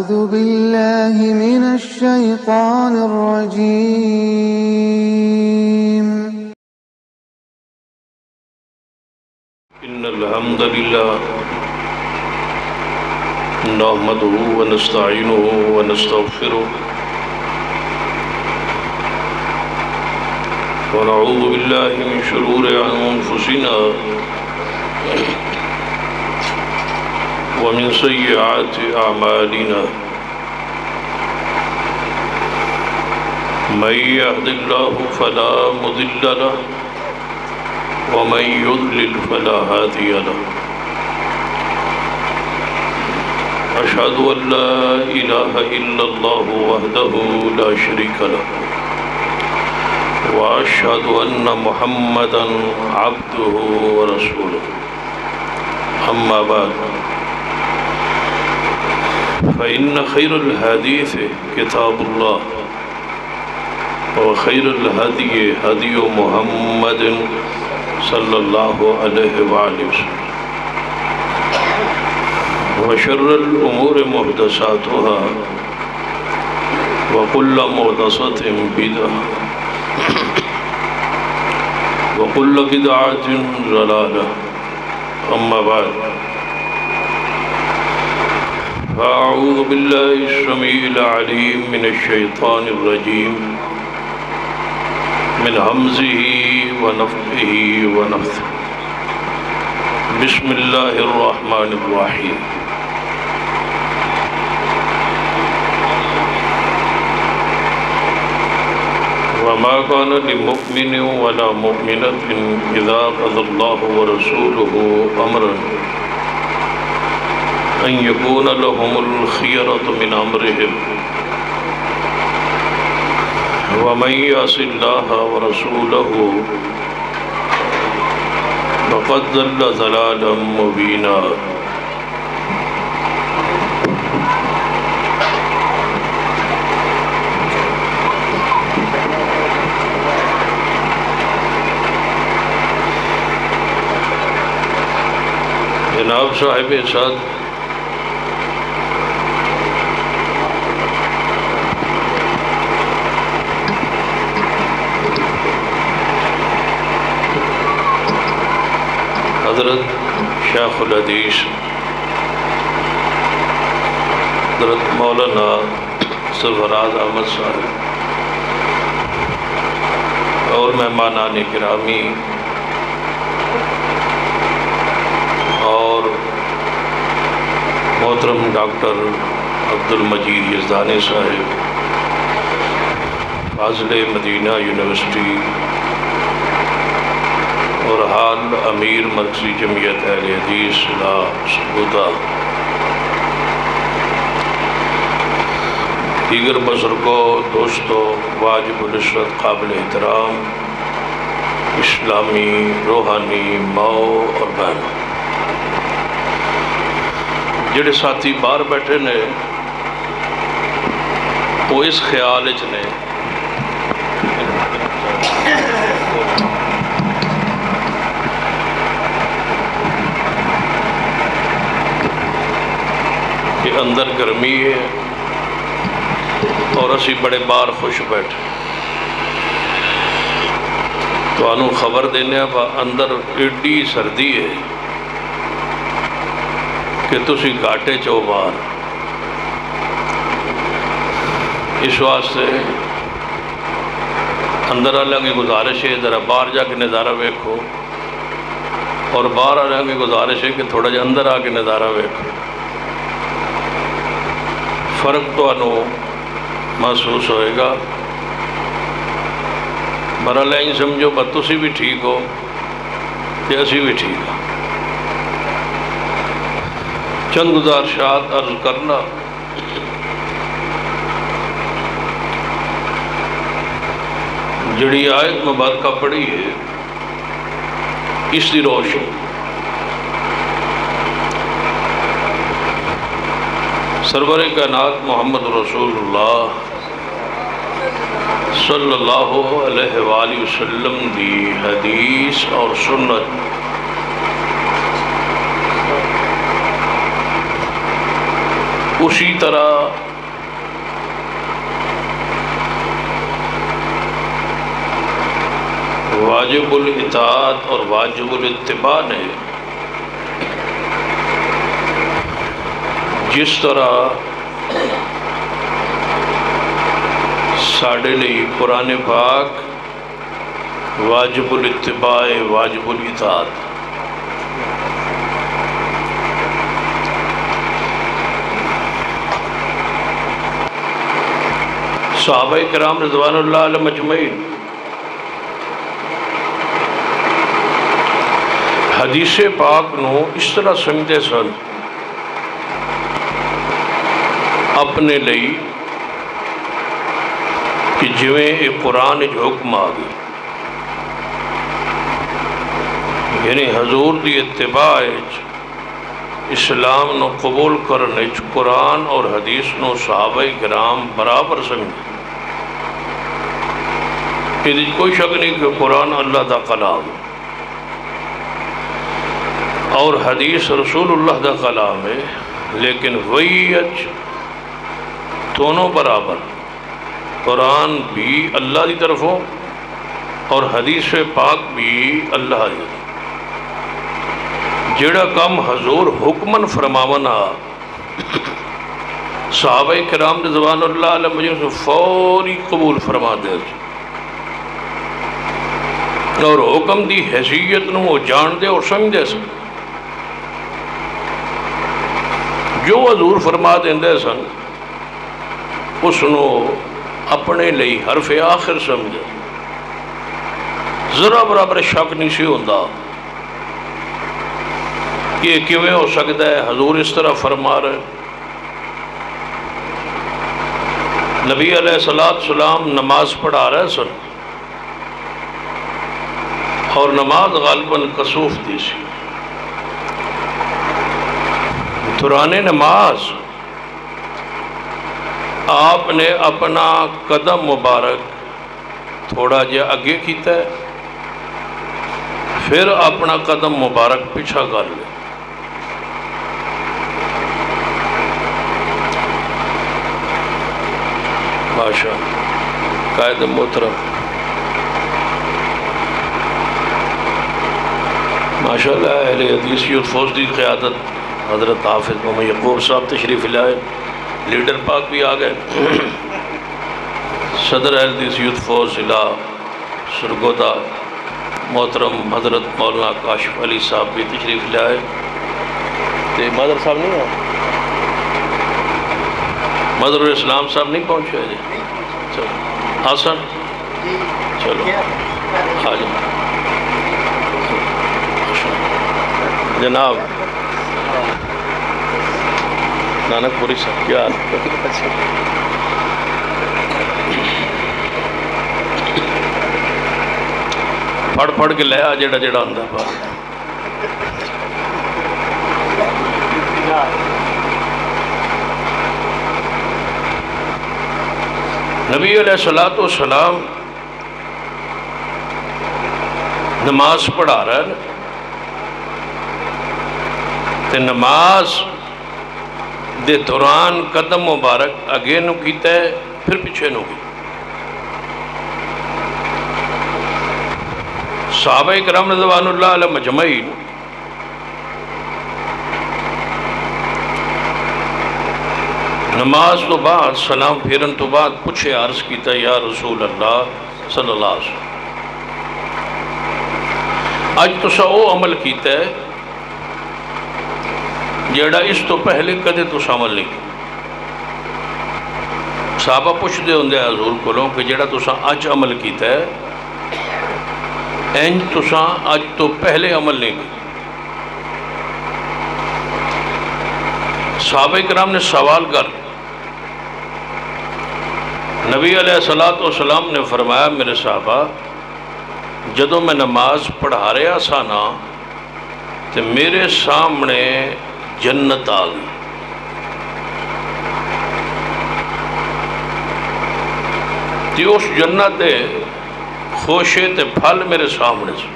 أعوذ بالله من الشيطان الرجيم. إن الحمد لله نحمده ونستعينه ونستغفره ونعوذ بالله من شرور أنفسنا ومن سيئات أعمالنا من يهد الله فلا مضل له ومن يضلل فلا هادي له أشهد أن لا إله إلا الله وحده لا شريك له وأشهد أن محمدا عبده ورسوله أما بعد فإن خير الحديث كتاب الله وخير الهدي هدي محمد صلى الله عليه وآله وسلم وشر الأمور محدثاتها وكل محدثة بدعة وكل بدعة ضلالة أما بعد فأعوذ بالله السميع العليم من الشيطان الرجيم من همزه ونفخه ونفثه بسم الله الرحمن الرحيم وما كان لمؤمن ولا مؤمنة إذا قضى الله ورسوله أمرا أن يكون لهم الخيرة من أمرهم ومن يعص الله ورسوله فقد ضل ضلالا مبينا جناب صاحب سعد حضرت شیخ الحدیث حضرت مولانا سرفراز احمد صاحب اور مہمانان گرامی اور محترم ڈاکٹر عبدالمجید یزدانی صاحب فاضل مدینہ یونیورسٹی اور حال امیر مرکزی جمعیت اہل حدیث سبودہ دیگر بزرگوں دوستوں واجب العشرت قابل احترام اسلامی روحانی ماؤں اور بہنوں جڑے ساتھی باہر بیٹھے نے وہ اس خیال نے کہ اندر گرمی ہے اور اسی بڑے باہر خوش بیٹھے تو انہوں خبر دینے اب اندر ایڈی سردی ہے کہ تسی گاٹے چو باہر اس واسطے اندر والوں کی گزارش ہے ذرا باہر جا کے نظارہ ویکھو اور باہر والوں کی گزارش ہے کہ تھوڑا جا اندر آ کے نظارہ ویکھو فرق تو انہوں محسوس ہوئے گا برحال این سمجھو بس تسی بھی ٹھیک ہو کہ اسی بھی ٹھیک ہو چند گزارشات عرض کرنا جڑی آیت مبارکہ پڑھی ہے اس دی روشن سرور کائنات محمد رسول اللہ صلی اللہ علیہ وآلہ وسلم دی حدیث اور سنت اسی طرح واجب الاطاعت اور واجب الاتباع نے جس طرح ساڑھے لئی قرآن پاک واجب الاتباع واجب الاطاعت، صحابہ کرام رضوان اللہ علیہم اجمعین حدیث پاک نو اس طرح سمجھتے سن اپنے لئی کہ جویں ایک قرآن جو حکم آ گئی، یعنی حضور دی اتباع اسلام نو قبول کرنے قرآن اور حدیث نو صحابہ کرام برابر سمجھے، کہ کوئی شک نہیں کہ قرآن اللہ دا کلام اور حدیث رسول اللہ دا کلام ہے، لیکن وہی دونوں برابر، قرآن بھی اللہ دی طرفوں اور حدیث پاک بھی اللہ دی طرف۔ جڑا کم حضور حکمن فرماونا صحابہ کرام رضوان اللہ علیہ وسلم فوری قبول فرما دے اور حکم دی حیثیت نو وہ جان دے اور سمجھ دے سن، جو حضور فرما دیندے سن اس نو اپنے لئی حرف آخر سمجھے، ذرا برابر شک نہیں سی ہوندا کہ کیویں ہو سکتا ہے حضور اس طرح فرما رہے۔ نبی علیہ السلام نماز پڑھا رہے سن اور نماز غالباً کسوف دی سی، دوران نماز آپ نے اپنا قدم مبارک تھوڑا جہا اگے کیتا ہے، پھر اپنا قدم مبارک پیچھا کر لے۔ ماشاء قائد محترم، ماشاءاللہ اہل حدیث یوتھ فوج کی قیادت حضرت حافظ محمد یعقوب صاحب تشریف لائے، لیڈر پاک بھی آ گئے، صدر اہل حدیث یوتھ فوج ضلع سرگودا محترم حضرت مولانا کاشف علی صاحب بھی تشریف لائے، تے مادر صاحب نہیں ہیں، مدر الاسلام صاحب نہیں پہنچے جی، چلو حسن چلو آ جاؤ جناب نانک پوری صاحب کیا پڑھ پڑھ کے لیا جڑا جڑا آندا پا۔ نبی علیہ السلام نماز پڑھا رہا ہے تے نماز دے دوران قدم مبارک اگے نو کیتا ہے پھر پیچھے نو کی۔ صحابہ کرام رضوان اللہ علیہ مجمعین نماز تو بعد سلام پھیرن تو بعد پوچھے عرض کیتا یا رسول اللہ صلی اللہ علیہ وسلم، آج تو سا او عمل کیتا ہے جیڑا اس تو پہلے کدے تو عمل نہیں کیا۔ صحابہ پوچھ دے ہوندے حضور کولوں کہ جیڑا تو سا آج عمل کیتا ہے اینج تو سا آج تو پہلے عمل نہیں کیا۔ صحابہ کرام نے سوال کر، نبی علیہ السلام نے فرمایا میرے صحابہ جدوں میں نماز پڑھا رہا سا نا تو میرے سامنے جنت آ گئی، تے اس جنت دے خوشے تے پھل میرے سامنے سے،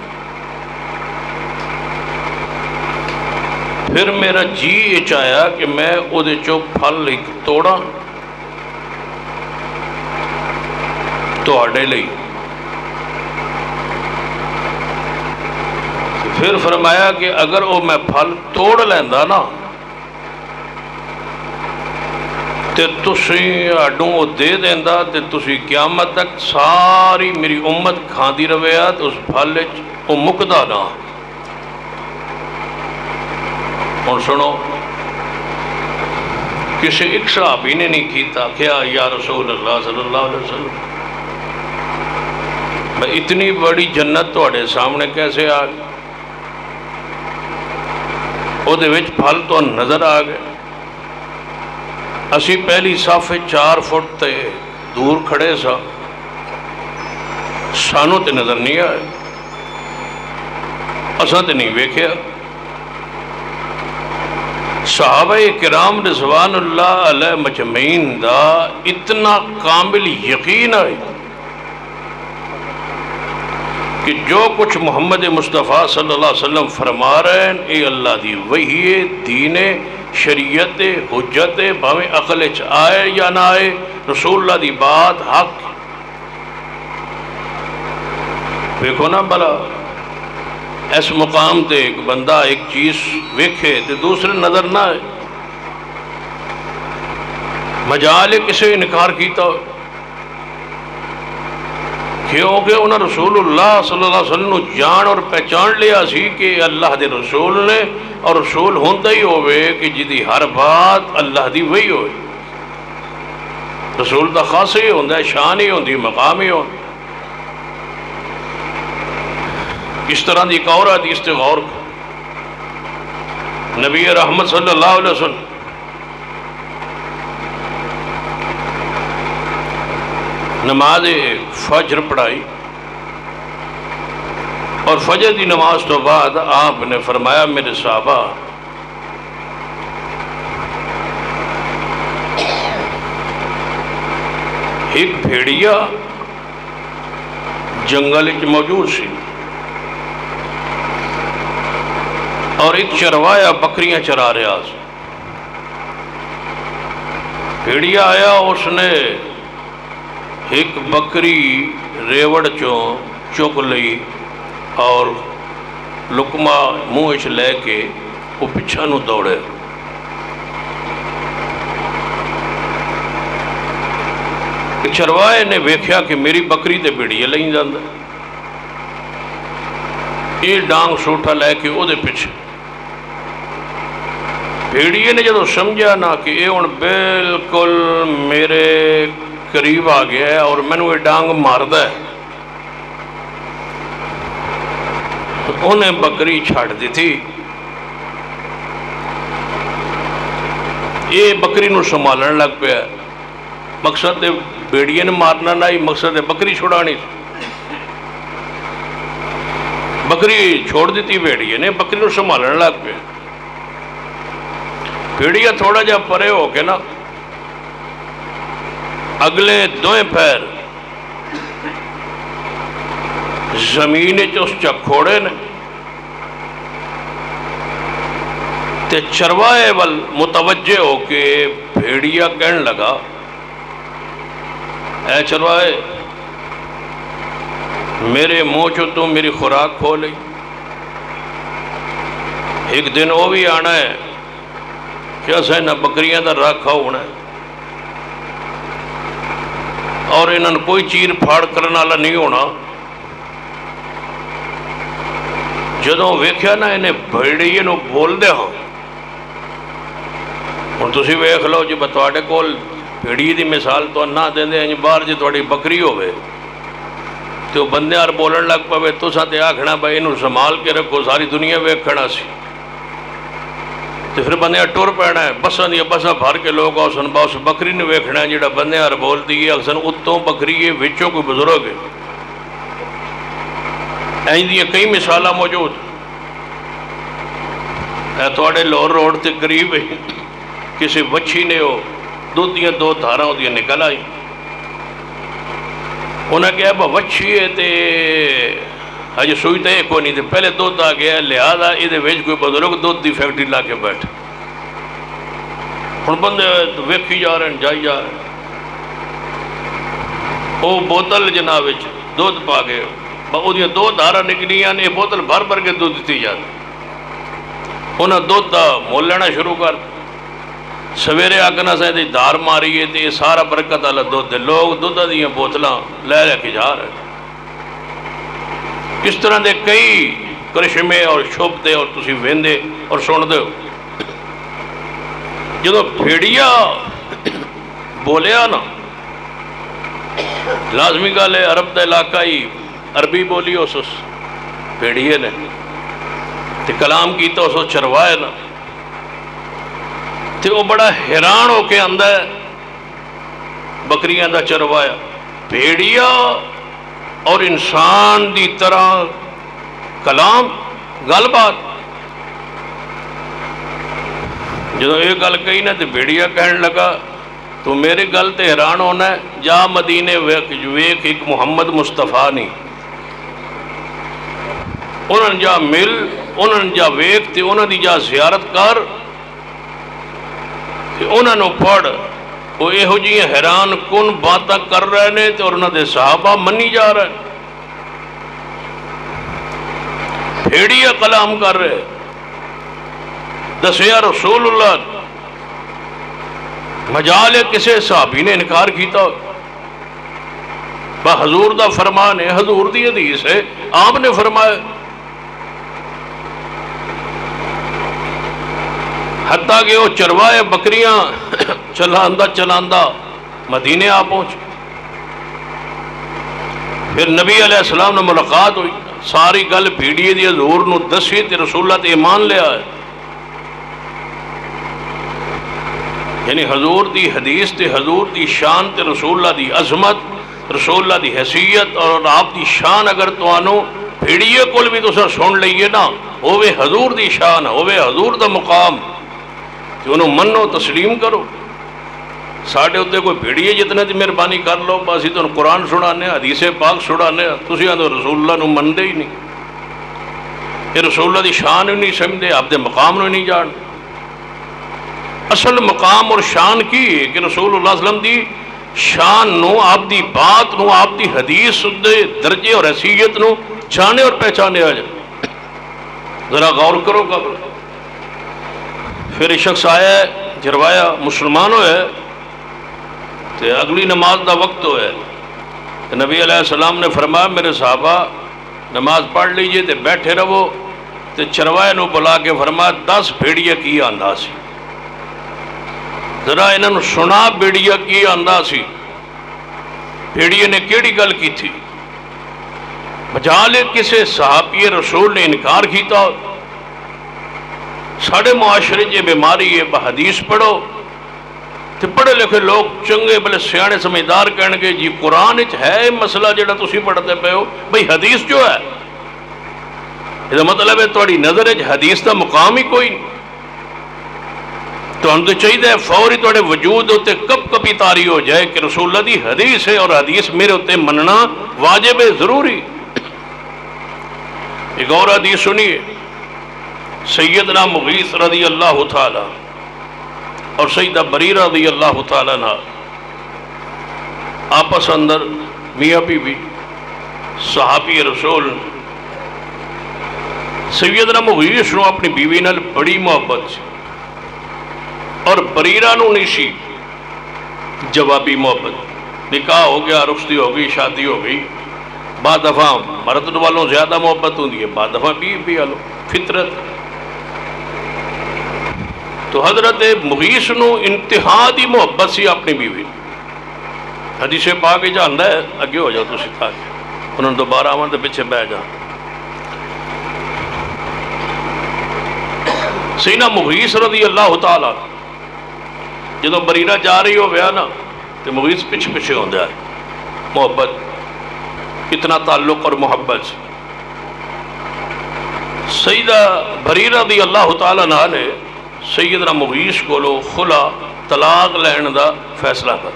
پھر میرا جی چاہیا کہ میں وہ پھل ایک توڑا تواڈے لئی. پھر فرمایا کہ اگر وہ میں پھل توڑ لینا نا تے تسی آڈوں وہ دے دینا تے تسی قیامت تک ساری میری امت کھاندی رہے آ تو اس پھل وہ مکدا نہ. اور سنو کسی ایک صحابی نے نہیں کیتا کیا یا رسول اللہ صلی اللہ علیہ وسلم میں اتنی بڑی جنت تواڈے سامنے کیسے آ گئی؟ وہ پھل تو نظر آ گئے. اسی پہلی صف 4 فٹ تے دور کھڑے سا سانوں تے نظر نہیں آئے اساں تے نہیں ویکھیا. صحابہ کرام رضوان اللہ علیہ مجمعین دا اتنا کامل یقین ہے کہ جو کچھ محمد مصطفیٰ صلی اللہ علیہ وسلم فرما رہے ہیں اے اللہ دی وحی دین شریعت حجت بھاویں عقل آئے یا نہ آئے رسول اللہ دی بات حق. دیکھو نا بلا اس مقام تے ایک بندہ ایک چیز ویکھے تے دوسرے نظر نہ آئے مجال کسے انکار کیتا ہو کیونکہ انہوں رسول اللہ صلی اللہ علیہ وسلم جان اور پہچان لیا سی کہ اللہ دے رسول نے اور رسول ہوندہ ہی ہوئے کہ جدی ہر بات اللہ دی وہی ہوئے. رسول دا خاص ہی ہوندہ ہے شان ہی ہوندی مقام ہی ہوندہ. اس طرح دی ایک اور حدیث تے غور کو نبی رحمت صلی اللہ علیہ وسلم نماز فجر پڑھائی اور فجر دی نماز تو بعد آپ نے فرمایا میرے صحابہ ایک بھیڑیا جنگل موجود سی اور ایک چروایا بکریاں چرا رہا سی. بھیڑیا آیا اس نے ایک بکری ریوڑ چک لئی اور لکما منہ لے کے وہ پچھا نو دوڑے. چروائے نے ویکھیا کہ میری بکری تے بھیڑیا لئی جاندا یہ ڈانگ سوٹا لے کے وہ پیچھے. بھیڑیے نے جدو سمجھا نا کہ یہ ہوں بالکل میرے قریب آ گیا ہے اور میں نے یہ ڈانگ مارد ہے انہیں بکری چھاڑ دی تھی. یہ بکری نو سنبھالن لگ پیا. مقصد بھیڑیے نے مارنا نہ ہی مقصد بکری چھڑانی. بکری چھوڑ دیتی بھیڑیے نے بکری نو سنبھالن لگ پیا. بھیڑیا تھوڑا جا پرے ہو کے نا اگلے دوئیں پیر زمین اس چکھوڑے نے تے چروائے وال متوجہ ہو کے بھیڑیا کہنے لگا اے چروائے میرے منہ چو تم میری خوراک کھو لئی. ایک دن وہ بھی آنا ہے کیا سہ نہ بکریاں دا رکھا ہونا ہے اور انہوں نے کوئی چیر پھاڑ کرنے والا نہیں ہونا. جدوں ویکھیا نا انہیں بھیڑیے نو بول دے ہاں ہوں تسی ویکھ لو جی تواڈے کول بھیڑیے دی مثال تو نہ دیندے ہیں باہر جی تواڈی بکری ہوئے تو بندے اور بولن لگ پوے تساں تے آکھنا بھائی انہوں سنبھال کے رکھو ساری دنیا ویکھنا سی تو پھر بندے ٹر پینا ہے. بساں دیا بساں بھر کے لوگ آؤ سن با اس بکری نے ویکھنا ہے جڑا بندے اور بول دی ہے اکثر اتوں بکری ہے وچوں کوئی بزرگ ہے. این دی کئی مثالاں موجود ہے. تواڈے لاہور روڈ تے قریب ہے کسی وچھی نے وہ دودھ دیاں 2 دھاراں اودیاں نکل آئی. انہیں کہا با وچھی ہے تے ہجے سوئی تو یہ کوئی نہیں تھی، پہلے دودھ آ گیا، لہٰذا یہ کوئی بزرگ دودھ کی فیکٹری لا کے بیٹھے، ہوں بندے ویکھی جا رہے ہیں، جائی جا رہے ہیں، وہ بوتل جناب دودھ پا کے وہ دو دھارا نکلیاں نے، بوتل بھر بھر کے دودھ دیتی جاتی، انہیں دودھ کا مول لینا شروع کر، سویرے آکنا سے دھار ماری ہے تو یہ سارا برکت والا دودھ، لوگ دودھ دیا بوتلاں لے لے کے جا رہے ہیں۔ اس طرح دے کئی کرشمے اور شبدے اور تسی ویندے اور سن دے ہو۔ جدو بھیڑیا بولیا نا، لازمی گل ہے عرب دا علاقہ ہی عربی بولی اس بھیڑیے نے تے کلام کیتا اس چروائے نا، تے وہ بڑا حیران ہو کے آندا ہے بکریاں دا چروایا، بھیڑیا اور انسان دی طرح کلام گل بات، جدو یہ گل کہی نا تو بھیڑیا کہنے لگا تو میرے گل تے حیران ہونا ہے، جا مدینے ویک ایک محمد مصطفیٰ نہیں، انہوں جا مل، انہوں جا ویک تے انہوں دی جا زیارت کر، انہوں نے پڑھ، وہ یہو جی حیران کن باتاں کر رہے ہیں تو انہوں دے صحابہ منی جا رہے ہیں، بھیڑیا کلام کر رہے، دسیا رسول اللہ مجال ہے کسے صحابی نے انکار کیتا، با حضور دا فرمان ہے، حضور دی حدیث ہے، آپ نے فرمایا، حتیٰ کہ وہ چروائے بکریاں چلاندہ مدینے آ پہنچ، پھر نبی علیہ السلام نے ملاقات ہوئی، ساری گل بھیڑیے دی حضور نو دسی تے رسول اللہ تے ایمان لیا ہے، یعنی حضور دی حدیث تے حضور دی شان تے رسول اللہ دی عظمت، رسول اللہ دی حیثیت اور آپ دی شان اگر تو آنو بھیڑیے کول بھی تو سن لئیے نا، ہووے حضور دی شان، ہووے حضور دا مقام، کہ انہوں منو تسلیم کرو۔ ساڑھے ہوتے کوئی بھیڑیے جتنے دی مہربانی کر لو، باسی تو قرآن سنانے، حدیث پاک سنانے، تسی آن تو رسول اللہ نو من دے ہی نہیں، یہ رسول اللہ دی شان ہی نہیں سمجھے، آپ دے مقام نو نہیں جان۔ اصل مقام اور شان کی ہے کہ رسول اللہ صلی اللہ علیہ وسلم دی شان نو، آپ دی بات نو، آپ دی حدیث دے درجے اور حیثیت نو جانے اور پہچانے آ جائے، ذرا غور کرو قبل۔ پھر ایک شخص آیا ہے، جروایا مسلمان ہوئے، تو اگلی نماز دا وقت ہوئے، نبی علیہ السلام نے فرمایا میرے صحابہ نماز پڑھ لیجئے تے بیٹھے رہو، تے چروائے نو بلا کے فرمایا 10 بھیڑیا کی آندہ سی، ذرا انہوں سنا بھیڑیا کی آندہ سی، بھیڑیا نے کیڑی گل کی تھی، بجالے کسے صحابی رسول نے انکار کیتا، ساڑھے معاشرے جے بیماری ہے، بحدیث پڑھو، تو پڑھے لکھے لوگ چنگے بلے سیانے سمجھدار کہنے گے جی قرآن ہے مسئلہ جڑا تسی پڑھتے پہ ہو، بھئی حدیث جو ہے، یہ مطلب ہے توڑی نظر ہے حدیث دا مقام ہی کوئی نہیں، تو ہم تو چاہیے فوری توڑے وجود ہوتے کب کبھی تاری ہو جائے کہ رسول اللہ دی حدیث ہے اور حدیث میرے ہوتے مننا واجب ہے، ضروری۔ ایک اور حدیث سنیے، سیدنا مغیث رضی اللہ تعالی اور سیدہ بریرہ رضی اللہ تعالیٰ عنہ آپس اندر میاں بیوی صحابی رسول، سیدنا مغیث نو اپنی بیوی نال بڑی محبت سی اور بریرہ نو نہیں سی جوابی محبت، نکاح ہو گیا، رخصتی ہو گئی، شادی ہو گئی، بعد دفعہ مرد والوں زیادہ محبت ہوتی ہے، بعد دفعہ بیوی والوں، فطرت۔ تو حضرت مغیث نو انتہا دی محبت سی اپنی بیوی، حدیث پاک جاندا ہے، اگے ہو جاؤ تسی تھا انہوں نے دوبارہ آوان دے پیچھے بہ جا۔ سیدنا مغیث رضی اللہ تعالیٰ جدو بریرہ جا رہی ہو گیا نا تو مغیث پیچھے پیچھے ہو جائے، محبت، کتنا تعلق اور محبت۔ سیدہ بریرہ رضی اللہ تعالیٰ نے سیدنا مغیث کو لو خلا طلاق لین دا فیصلہ کر،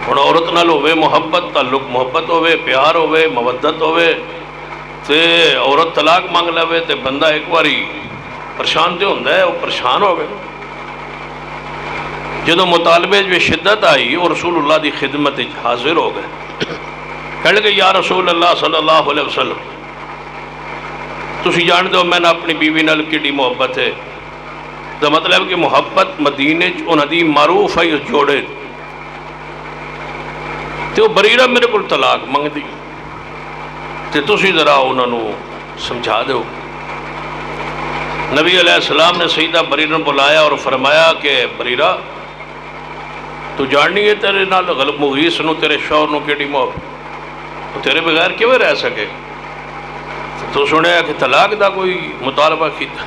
ہن عورت نال ہوے محبت، تعلق محبت ہوے، پیار ہوے، مودت ہوے تے عورت طلاق منگ لے تے بندہ ایک باری پریشان تے ہوندا ہے، وہ پریشان ہو گئے۔ جدو مطالبے میں شدت آئی اور رسول اللہ دی خدمت حاضر ہو گئے، کہنے لگے یا رسول اللہ صلی اللہ علیہ وسلم تسی جان دو میں نے اپنی بیوی نال کیڑی محبت ہے، تو مطلب کہ محبت مدینے انہاں دی معروف ہے اس جوڑے تے وہ بریرہ میرے کو طلاق منگ دی تے تسی ذرا انہوں نے سمجھا دو۔ نبی علیہ السلام نے سیدہ بریرہ بلایا اور فرمایا کہ بریرہ تو جاننی ہے تیرے نال غلب مغیث نو تیرے شوہر نو کیڑی محبت، تو تیرے بغیر کیوں رہ سکے؟ تو سنیا کہ طلاق دا کوئی مطالبہ کیتا،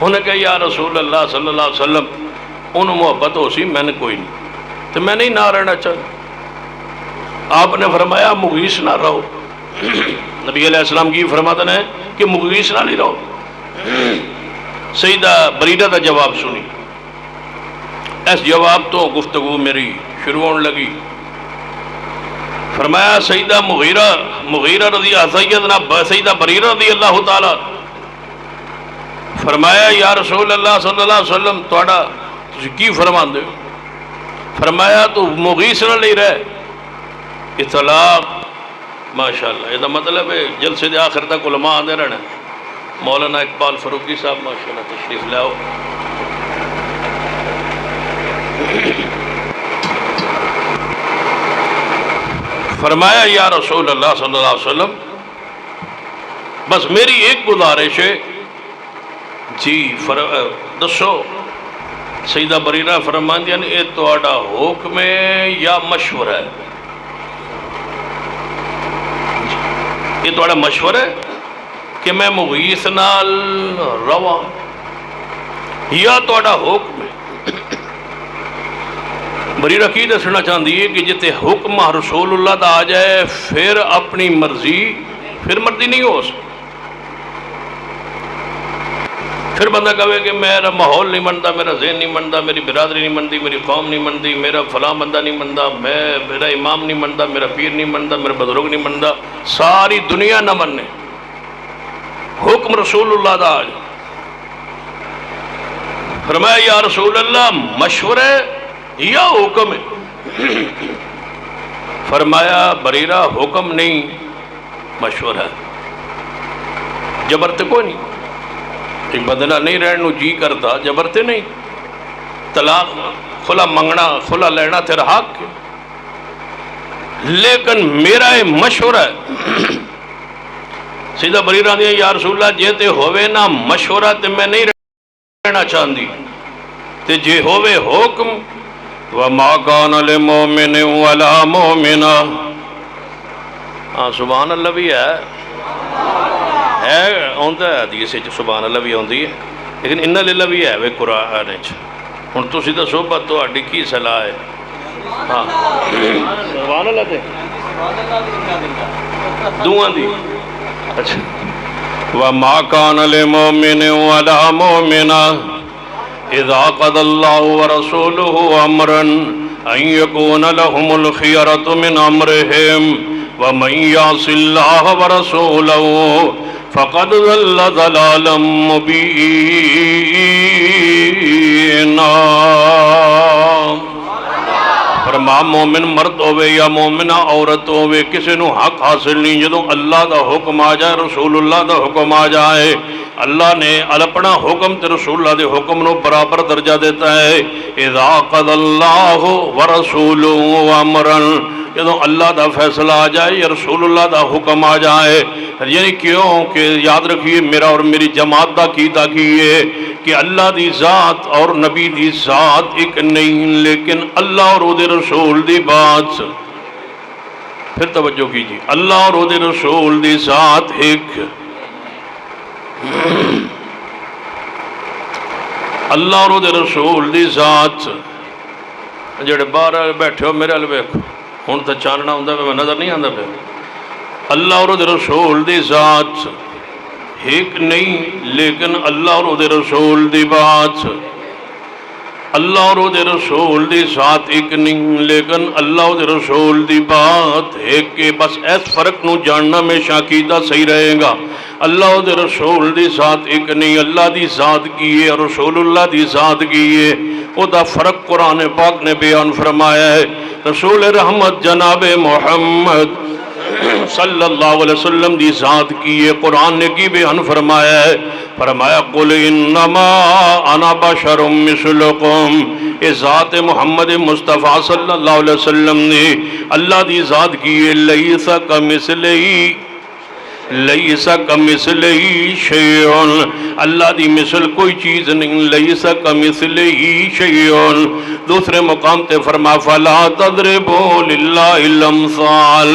انہوں نے کہا یا رسول اللہ صلی اللہ علیہ وسلم انہوں محبت ہو سی میں نے کوئی نہیں تو میں نہیں نہ رہنا چاہتا۔ آپ نے فرمایا مغیث نہ رہو۔ نبی علیہ السلام کی فرماتا ہے کہ مغیث نہ نہیں رہو۔ سیدہ بریرہ دا جواب سنی، اس جواب تو گفتگو میری شروع ہونے لگی۔ فرمایا سیدہ مغیرہ رضی سیدہ بریرہ رضی اللہ تعالی، فرمایا یا رسول اللہ صلی اللہ علیہ وسلم توڑا تسی کی فرمان دے؟ فرمایا تو مغیث نہ لے رہے اطلاق۔ ماشاءاللہ یہ مطلب ہے جلسے دے آخر تک علماء آندے رہنا۔ مولانا اقبال فروقی صاحب ماشاءاللہ تشریف لے آؤ۔ فرمایا یا رسول اللہ صلی اللہ علیہ وسلم بس میری ایک گزارش ہے جی دسو۔ سیدہ بریرہ فرماندی ہیں یہ تہاڈا حکم ہے یا مشورہ ہے؟ یہ تہاڈا مشورہ ہے کہ میں مغیث نال رواں یا تہاڈا حکم ہے؟ بریرہ کی دسنا چاہتی ہے کہ جتے حکم رسول اللہ دا آ جائے پھر اپنی مرضی پھر مرضی نہیں ہو سکتی۔ پھر بندہ کہے کہ میرا ماحول نہیں منتا، میرا ذہن نہیں منتا، میری برادری نہیں منتی، میری قوم نہیں منتی، میرا فلاں بندہ نہیں منتا، میرا امام نہیں منتا، میرا پیر نہیں منتا، میرا بزرگ نہیں منتا، ساری دنیا نہ مننے، حکم رسول اللہ دا آ جائے۔ فرمایا یا رسول اللہ مشورہ یا حکم ہے؟ فرمایا بریرہ حکم نہیں مشورہ ہے۔ جبرتے کوئی نہیں، ایک بدلہ نہیں رہنو جی کرتا جبرتے نہیں، طلاق خلا منگنا خلا لینا تیرا حق ہے، لیکن میرا یہ مشورہ ہے۔ سیدہ بریرہ دیا یا رسول اللہ جیتے ہوئے نا مشورہ تے میں نہیں رہنا چاہتی تے جے ہوئے حکم وَمَا كَانَ لِمُؤْمِنٍ وَلَا مُؤْمِنَةٍ۔ سبحان اللہ بھی ہے آندا ہے حدیث وچ سبحان اللہ بھی آندی ہے، لیکن اِنَّ لِلَّہ بھی ہے وے قرآن وچ۔ ہن تسی دسو بات تہاڈی کی صلاح ہے؟ ہاں سبحان اللہ تے دوواں دی اچھا وَمَا كَانَ لِمُؤْمِنٍ وَلَا مُؤْمِنَةٍ اذا قضى الله ورسوله امرا ان يكون لهم الخيرة من امرهم ومن يعص الله ورسوله فقد ضل ضلالا مبينا۔ فرما مومن مرد ہوئے یا مومنہ عورت ہوئے کسی نو حق حاصل نہیں جدوں اللہ دا حکم آ جائے، رسول اللہ دا حکم آ جائے، اللہ نے اپنا حکم تے رسول اللہ دے حکم نو برابر درجہ دیتا ہے۔ اذا قضى اللہ ورسولہ امرا، جدوں اللہ دا فیصلہ آ جائے یا رسول اللہ دا حکم آ جائے، یعنی کیوں کہ یاد رکھیے میرا اور میری جماعت دا کیتا کیے کہ اللہ دی ذات اور نبی دی ذات ایک نہیں، لیکن اللہ اور دے رسول دی بات، پھر توجہ کیجیے، اللہ اور دے رسول دی ذات ایک، اللہ اور دے رسول دی ذات۔ جڑے باہر بیٹھے ہو میرے ال ویکھو، ہن تے چاننا ہوندا پیا نظر نہیں آندا پیا۔ اللہ اور دے رسول دی ذات ایک نہیں، لیکن اللہ اور دے رسول دی بات۔ اللہ اور دے رسول دی ذات ایک نہیں، لیکن اللہ اور دے رسول دی بات ایک کہ بس اس فرق نو جاننا ہمیشہ عقیدہ صحیح رہے گا۔ اللہ اور دے رسول دی ذات ایک نہیں، اللہ دی ذات کی ہے اور رسول اللہ دی ذات کی ہے، او دا فرق قرآن پاک نے بیان فرمایا ہے۔ رسول رحمت جناب محمد صلی اللہ علیہ وسلم دی ذات کی ہے، قرآن نے کی بیان فرمایا ہے، فرمایا قل انما انا بشر مثلکم۔ اے ذات محمد مصطفیٰ صلی اللہ علیہ وسلم نے اللہ دی ذات کی ہے، لیس کمثلہ شیء، اللہ دی مثل کوئی چیز نہیں، لیس کمثلہ شیء۔ دوسرے مقام تے فرما فلا تضربوا للہ الامثال،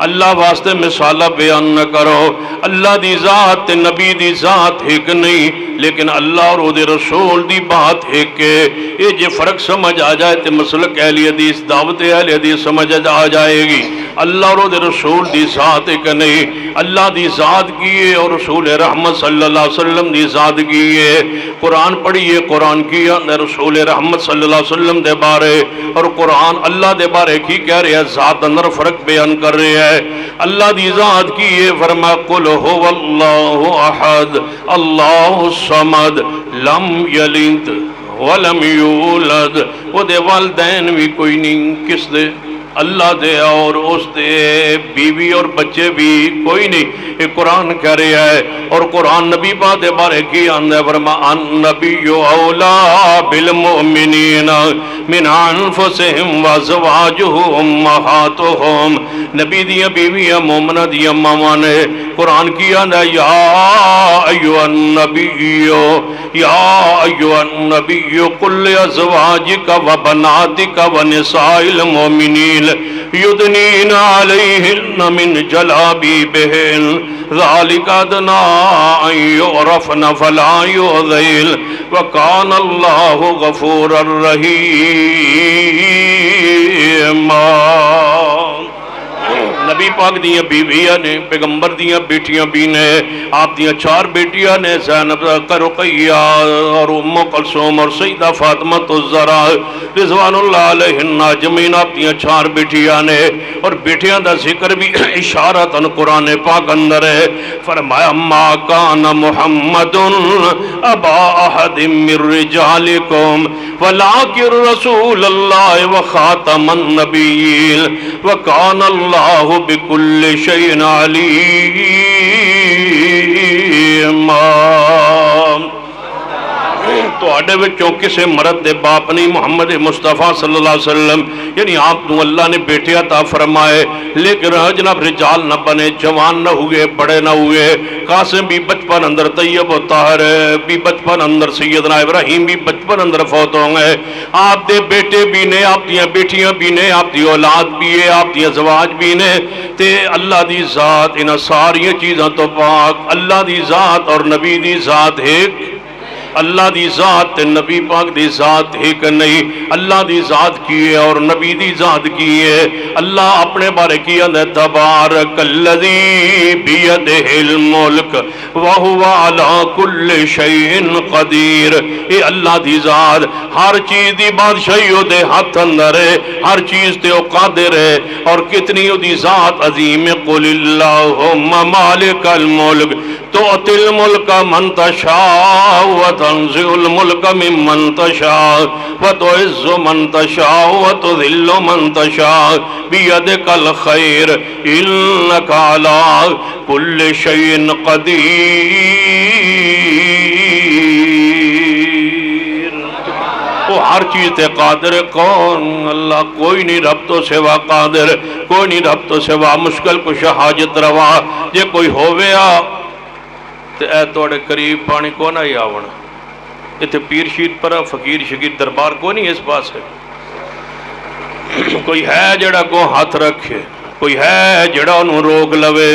اللہ واسطے مثالہ بیان نہ کرو۔ اللہ دی ذات تے نبی دی ذات ایک نہیں، لیکن اللہ اور دے رسول دی بات ایک ہے۔ یہ جے فرق سمجھ آ جائے تے مسلک اہل حدیث، دعوت اہل حدیث سمجھ آ جائے گی۔ اللہ اور دے رسول دی ذات ایک نہیں، اللہ دی ذات کی ہے اور رسول رحمت صلی اللہ علیہ وسلم دی ذات کی ہے۔ قرآن پڑھیے، قرآن کی اندر رسول رحمت صلی اللہ علیہ وسلم دے بارے اور قرآن اللہ دے بارے کی کہہ رہے ہیں، ذات اندر فرق بیان کر رہے ہیں۔ اللہ دی ذات کی ہے، فرما قل هو اللہ احد اللہ الصمد لم یلد ولم یولد۔ وہ دے والدین بھی کوئی نہیں، کس دے؟ اللہ دے، اور اس دے بیوی اور بچے بھی کوئی نہیں۔ یہ قرآن کہہ رہا ہے اور قرآن نبی پاک دے بارے کی آندہ ہے، فرما النبی اولا بالمؤمنین من انفسہم وازواجہ امہاتہم۔ نبی دیا بیویاں مومنہ دیا مامانے۔ قرآن کی آندہ ہے یا ایوہ النبی قل لازواجک وبناتک ونساء المؤمنین یدنین علیہن من جلابیبہن ذالک ادنی ان یعرفن فلا یؤذین وکان اللہ غفورا رحیما۔ نبی پاک دیاں بیویاں نے، پیغمبر دیاں بیٹیاں بھی نے، آپ دیاں 4 بیٹیاں نے، زینب رقیہ اور ام کلثوم اور سیدہ فاطمہ الزہرا رضوان اللہ علیہن اجمعین، آپ دیاں 4 بیٹیاں نے۔ اور بیٹیاں دا ذکر بھی اشارتاً قرآن پاک اندر ہے، فرمایا ما کان محمد ابا احد من رجالکم ولکن رسول اللہ وخاتم النبیین وکان اللہ بکل شیء علیما۔ تو آڈے وچوں کسے مرد دے باپ نہیں، محمد مصطفیٰ صلی اللہ علیہ وسلم، یعنی آپ تو اللہ نے بیٹے عطا فرمائے، لیکن جناب رجال نہ بنے، جوان نہ ہوئے، بڑے نہ ہوئے۔ قاسم بھی بچپن اندر، طیب و طاہر بھی بچپن اندر، سیدنا ابراہیم بھی بچپن اندر فوت ہوں گے۔ آپ دے بیٹے بھی نے، آپ دیاں بیٹیاں بھی نے، آپ دی اولاد بھی ہے، آپ دی ازواج بھی نے، تے اللہ دی ذات انہاں ساریاں چیزاں تو پاک۔ اللہ دی ذات اور نبی دی ذات ایک، اللہ دی ذات تے نبی پاک دی ذات ایک نہیں۔ اللہ دی ذات کی ہے اور نبی دی ذات کی ہے۔ اللہ اپنے بارے کی ہے تبارک الذی بیدہ الملک وہو علی کل شیء قدیر۔ اے اللہ دی ذات ہر چیز دی بادشاہی دے ہاتھ اندر ہے، ہر چیز تے او قادر ہے، اور کتنی دی ذات عظیم ہے۔ قل اللہم مالک الملک تؤتی الملک من تشاء وتنزع الملک ممن تشاء وتعز من تشاء وتذل من تشاء بیدک الخیر انک علی کل شیء قدیر۔ وہ ہر چیز تے قادر ہے۔ کون؟ اللہ۔ کوئی نہیں رب تو سوا قادر، کوئی نہیں رب تو سوا مشکل کش حاجت روا۔ جے کوئی ہویا تے اے توڑے قریب پانی کو نہ ہی آونا، اتنے پیر شیر پر فقیر شکیر دربار کو نہیں اس پاس ہے۔ کوئی ہے جڑا کو ہاتھ رکھے، کوئی ہے جڑا انہوں روک لوے،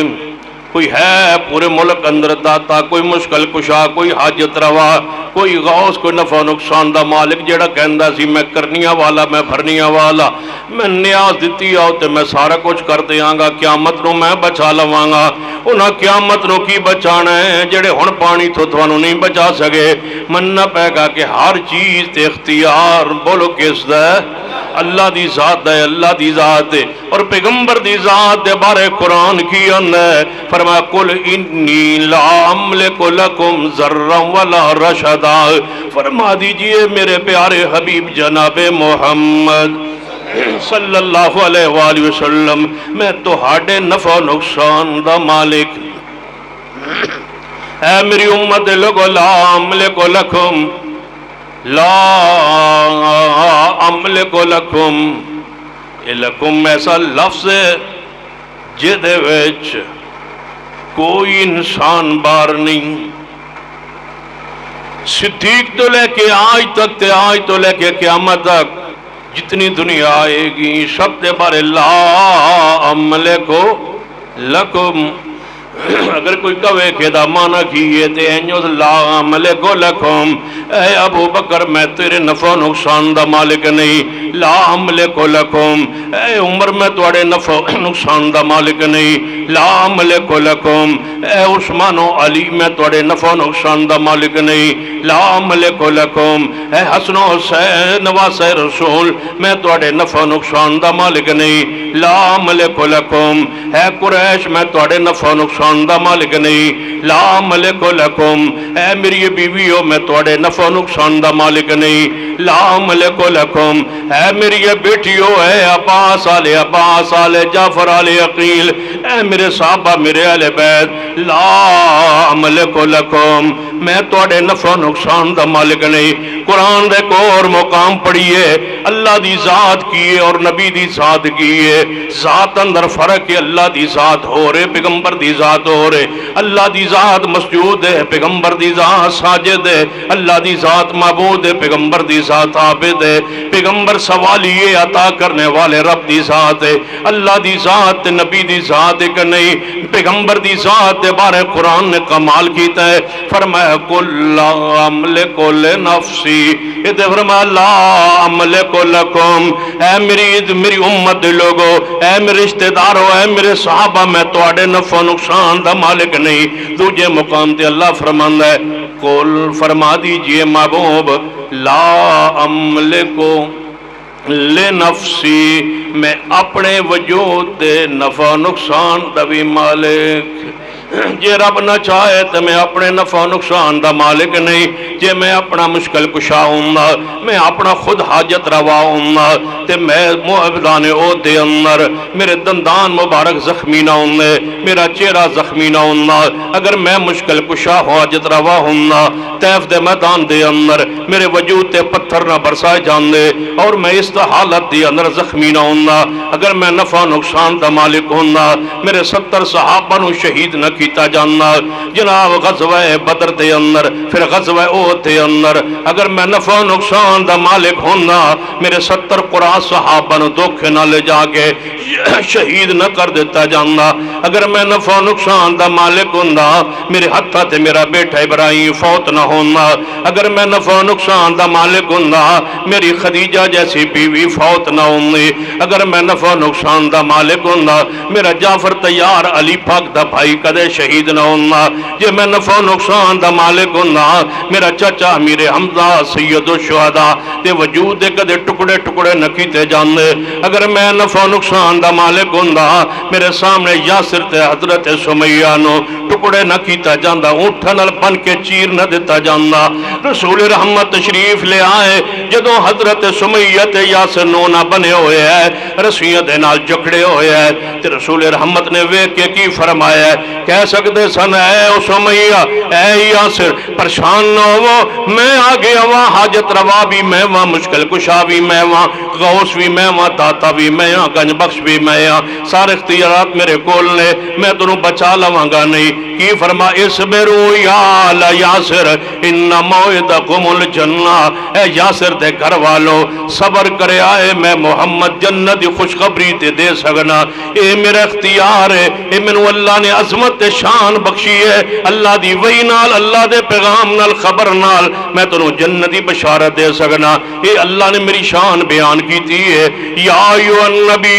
کوئی ہے پورے ملک اندر داتا، کوئی مشکل کشا، کوئی حاجت روا، کوئی غوث، کوئی نفع نقصان دا مالک جیڑا کہندا سی میں کرنیاں والا، میں بھرنیاں والا، میں نیاز دتی آؤ تے میں سارا کچھ کر دیاں گا، قیامت نو میں بچا لواں گا۔ انہاں قیامت نو کی بچانا ہے جڑے ہن پانی تو تھانوں نہیں بچا سکے؟ مننا پے گا کہ ہر چیز تے اختیار بولو کس دا ہے؟ اللہ دی ذات ہے، اللہ دی ذات ہے۔ اور پیغمبر دی ذات دے بارے قرآن کی ہے، فرمایا قل انی لا املک لکم ذرا ولا رشدا، فرما دیجئے میرے پیارے حبیب جناب محمد صلی اللہ علیہ وآلہ وسلم، میں تہاڈے نفع و نقصان دا مالک، اے میری امت لوگو لا املک لکم، لا املک لکم، لکم ایسا لفظ ہے جدے وچ کوئی انسان بار نہیں، صدیق تو لے کے آج تک تے آج تو لے کے قیامت تک جتنی دنیا آئے گی سب دے بارے لا املک لکم۔ اگر کوئی کہے کہ دا مانا کیے تے انجوز لا املک لکم، اے ابو بکر میں تیرے نفع و نقصان دا مالک نہیں، لا املک لکم، اے عمر میں تواڈے نفع و نقصان دا مالک نہیں، لا املک لکم، اے عثمان و علی میں تواڈے نفع و نقصان دا مالک نہیں، لا املک لکم، اے حسن و حسین نواسے رسول میں تواڈے نفع و نقصان دا مالک نہیں، لا املک لکم، اے قریش میں تواڈے نفع و نقصان دا مالک نہیں، لا ملک لکم، اے میری بیویوں میں تواڈے نفع و نقصان دا مالک نہیں، لا ملک لکم، اے میری بیٹیوں، اے عباس آل جعفر آل عقیل، اے میرے صحابہ میرے اہل بیت، لا ملک لکم، میں تواڈے نفع و نقصان دا مالک نہیں۔ قرآن دے کو اور مقام پڑھیے، اللہ دی ذات کیے اور نبی دی ذات کیے، ذات اندر فرق ہے، اللہ دی ذات ہو رہے پیغمبر دی ذات ہو رہے، اللہ دی ذات مسجود ہے، پیغمبر دی ذات ساجد ہے، اللہ دی ذات معبود ہے، پیغمبر دی ذات عابد ہے، پیغمبر سوالیے عطا کرنے والے رب دی ذات ہے، اللہ دی ذات نبی دی ذات ایک نہیں، پیغمبر دی ذات دے بارے قرآن نے کمال کیتا ہے، فرمایا قل لا املک لنفسی، یہ فرمایا لا املک لکم، اے میری امت لوگو، اے میرے رشتہ دارو، اے میرے صحابہ میں تواڈے نفع و نقصان دا مالک نہیں۔ دوجے مقام تے اللہ فرماندا ہے قل فرما دیجئے محبوب لا املک لنفسی، میں اپنے وجود دے نفع و نقصان دا بھی مالک، جے رب نہ چاہے تو میں اپنے نفع و نقصان دا مالک نہیں، جے میں اپنا مشکل کشا ہوں میں اپنا خود حاجت روا ہوں تے میں معبدان او دے اندر میرے دندان مبارک زخمی نہ ہوں، میرا چہرہ زخمی نہ ہوں، اگر میں مشکل کشا حاجت روا ہوں طیف دے میدان دے اندر میرے وجود تے پتھر نہ برسائے جاندے اور میں اس حالت دے اندر زخمی نہ ہوں، اگر میں نفع و نقصان دا مالک ہوں میرے 70 صحابہ نو شہید نہ کیتا جانا جناب غزوہ بدر دے اندر پھر غزوہ احد دے اندر، اگر میں نفع و نقصان دا مالک ہونا میرے 70 قرآن صحابہ نو دھوکے نہ لے جا کے شہید نہ کر دیتا جانا، اگر میں نفع و نقصان دا مالک ہونا میرے ہتھا تے میرا بیٹا ابراہیم فوت نہ ہونا، اگر میں نفع و نقصان دا مالک ہونا میری خدیجہ جیسی بیوی فوت نہ ہونی، اگر میں نفع و نقصان دا مالک ہونا میرا جعفر تیار علی پاک دا بھائی کدے شہید نہ ہونا، جے میں نفع و نقصان دا مالک ہونا میرا چچا امیر حمزہ سید الشہداء تے وجود دے کدے ٹکڑے ٹکڑے نہ کیتے جاندے، اگر میں نفع و نقصان دا مالک ہونا میرے سامنے یاسر تے حضرت سمیہ نو ٹکڑے نہ کیتا جاندہ، اونٹھنل بن کے چیر نہ دیتا جاندہ، رسول رحمت تشریف لے آئے جدوں حضرت سمیہ تے یاسر نو نہ بنے ہوئے ہے رسیاں دے نال جکڑے ہوئے ہے تے رسول رحمت نے ویکھ کے کی فرمایا ہے کہہ سکتے سن اے سمیہ اے یاسر پریشان نہ ہو، میں آگے وہاں حاجت روا بھی میں وہاں مشکل کشا بھی میں وہاں غوث بھی میں وہاں داتا بھی میں وہاں گنج بخش بھی میں وہاں، سارے اختیارات میرے کول نے، میں تنوں بچا لواں گا نہیں۔ کی فرما اسبروا یا یاسر ان موعدکم الجنہ، اے یاسر دے گھر والوں صبر کرے آئے میں محمد جنت دی خوشخبری تے دے سکنا اے میرا اختیار ہے اے مینوں اللہ نے عظمت شان بخشی ہے اللہ دی وحی نال اللہ دے پیغام نال خبر نال میں تینوں جنت دی بشارت دے سکنا اے اللہ نے میری شان بیان کیتی ہے یا ایھا النبی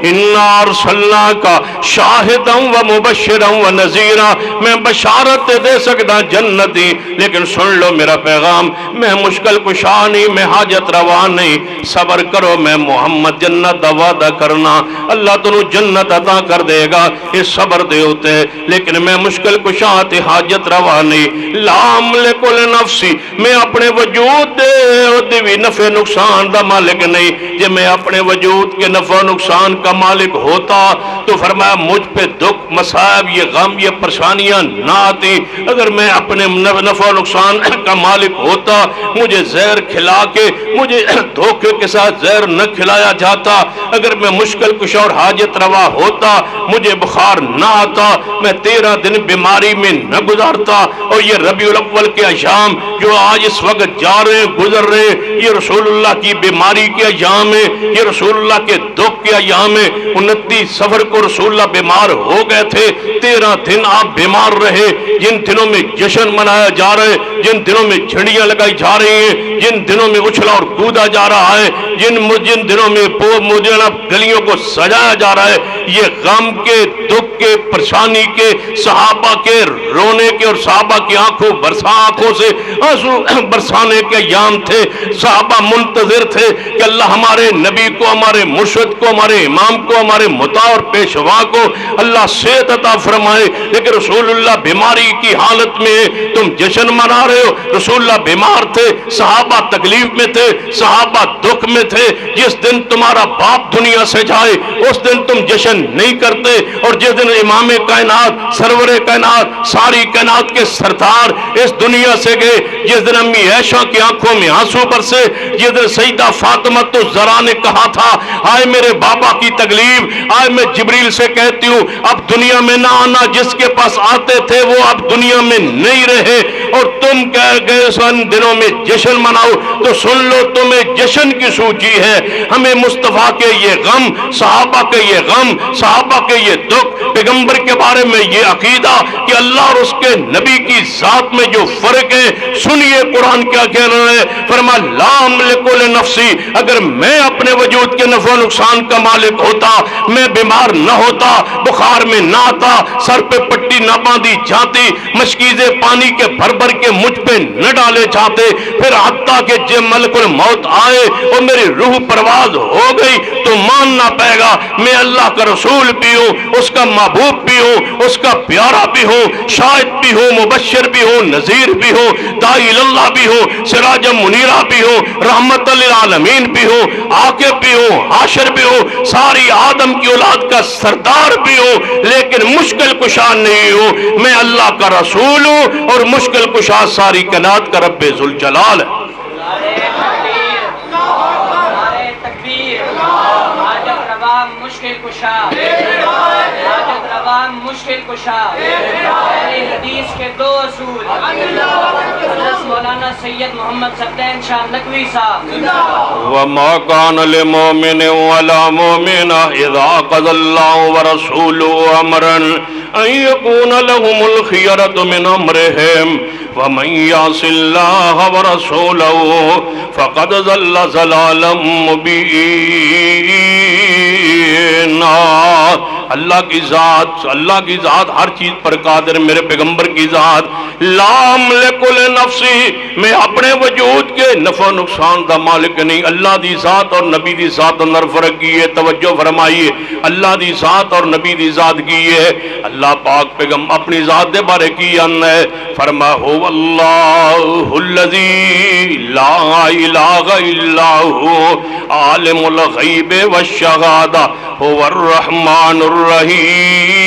انا ارسلناک شاہدا و مبشرا و نذیرا میں بشارت دے سکدا جنت دی لیکن سن لو میرا پیغام میں مشکل کشا نہیں میں حاجت روا نہیں صبر کرو میں محمد جنت دا وعدہ کرنا اللہ تنو جنت عطا کر دے گا اس صبر دے ہوتے لیکن میں مشکل کشا تے حاجت روا نہیں لا املک لنفسی میں اپنے وجود دے بھی نفع نقصان دا مالک نہیں جب میں اپنے وجود کے نفع نقصان کا مالک ہوتا تو فرمایا مجھ پہ دکھ مصائب یہ غم یہ پریشانیاں نہ آتی اگر میں اپنے نفع نقصان کا مالک ہوتا مجھے زہر کھلا کے مجھے دھوکے کے ساتھ زہر نہ کھلایا جاتا اگر میں مشکل کشا اور حاجت روا ہوتا مجھے بخار نہ آتا میں 13 دن بیماری میں نہ گزارتا اور یہ ربیع الاول کے ایام جو آج اس وقت جا رہے ہیں گزر رہے ہیں یہ رسول اللہ کی بیماری کے ایام ہے یہ رسول اللہ کے دکھ کے ایام ہے 29 صفر کو رسول اللہ بیمار ہو گئے تھے 13 دن آپ بیمار رہے جن دنوں میں جشن منایا جا رہا ہے جن دنوں میں جھنڈیاں لگائی جا رہی ہیں جن دنوں میں اچھلا اور کودا جا رہا ہے جن دنوں میں گلیوں کو سجایا جا رہا ہے یہ غم کے دکھ کے پریشانی کے صحابہ کے رونے کے اور صحابہ کی آنکھوں سے آنسو برسانے کے ایام تھے صحابہ منتظر تھے کہ اللہ ہمارے نبی کو ہمارے مرشد کو ہمارے امام کو ہمارے مطاع اور پیشوا کو اللہ صحت عطا فرمائے لیکن رسول اللہ بیماری کی حالت میں تم جشن منا رہے ہو رسول اللہ بیمار تھے صحابہ تکلیف میں تھے صحابہ دکھ میں تھے جس دن تمہارا باپ دنیا سے جائے اس دن تم جشن نہیں کرتے اور جس دن امام کائنات سرور کائنات ساری کائنات کے سردار اس دنیا سے گئے جس دن امی عائشہ کی آنکھوں میں آنسو برسے جس دن سیدہ فاطمہ الزہرا نے کہا تھا آئے میرے بابا کی تکلیف آئے میں جبریل سے کہتی ہوں اب دنیا میں نہ آنا جس کے پاس آتے تھے وہ اب دنیا میں نہیں رہے اور تم کہہ گئے سن دنوں میں جشن مناؤ تو سن لو تمہیں جشن کی سوچی ہے ہمیں مصطفیٰ کے یہ غم صحابہ کے یہ غم صحابہ کے یہ دکھ پیغمبر کے بارے میں یہ عقیدہ کہ اللہ اور اس کے نبی کی ذات میں جو فرق ہے سنیے قرآن کیا کہہ رہا ہے فرما لا املک لنفسی اگر میں اپنے وجود کے نفع و نقصان کا مالک ہوتا میں بیمار نہ ہوتا بخار میں نہ آتا سر پہ پٹی نہ باندھی جاتی مشکیزے پانی کے بھر بھر کے مجھ پہ نہ ڈالے جاتے پھر حتیٰ کہ جب ملک الموت آئے اور میری روح پرواز ہو گئی تو ماننا پائے گا میں اللہ کا رسول بھی ہوں اس کا محبوب بھی ہوں اس کا پیارا بھی ہوں شاہد بھی ہوں مبشر بھی ہوں نذیر بھی ہوں داعی اللہ بھی ہوں سراج منیرہ بھی ہوں رحمت للعالمین بھی ہوں عاقب بھی ہوں حاشر بھی ہوں ساری آدم کی اولاد کا سردار بھی ہوں لیکن مشکل کشا نہیں ہوں میں اللہ کا رسول ہوں اور مشکل کشا ساری کائنات کا رب ذوالجلال ہے مشکل کشا حاجت روا مشکل کشا حدیث کے دو اصول حضرت مولانا سید محمد صفدین شاہ نقوی صاحب وما كان لمؤمن ولا مؤمنة إذا قضى الله ورسوله أمرا أن يكون لهم الخيرة من أمرهم ومن يعص الله ورسوله فقد ضل ضلالا مبينا اللہ کی ذات ہر چیز پر قادر میرے پیغمبر کی ذات لا املک لنفسی میں اپنے وجود کے نفع و نقصان دا مالک نہیں اللہ دی ذات اور نبی دی ذات اندر فرق کی ہے توجہ فرمائیے اللہ دی ذات اور نبی دی ذات کی ہے اللہ پاک پیغمبر اپنی ذات دے بارے کی ان ہے فرما هو اللہ الذی لا الہ الا هو عالم الغیب والشہادہ هو الرحمن الرحیم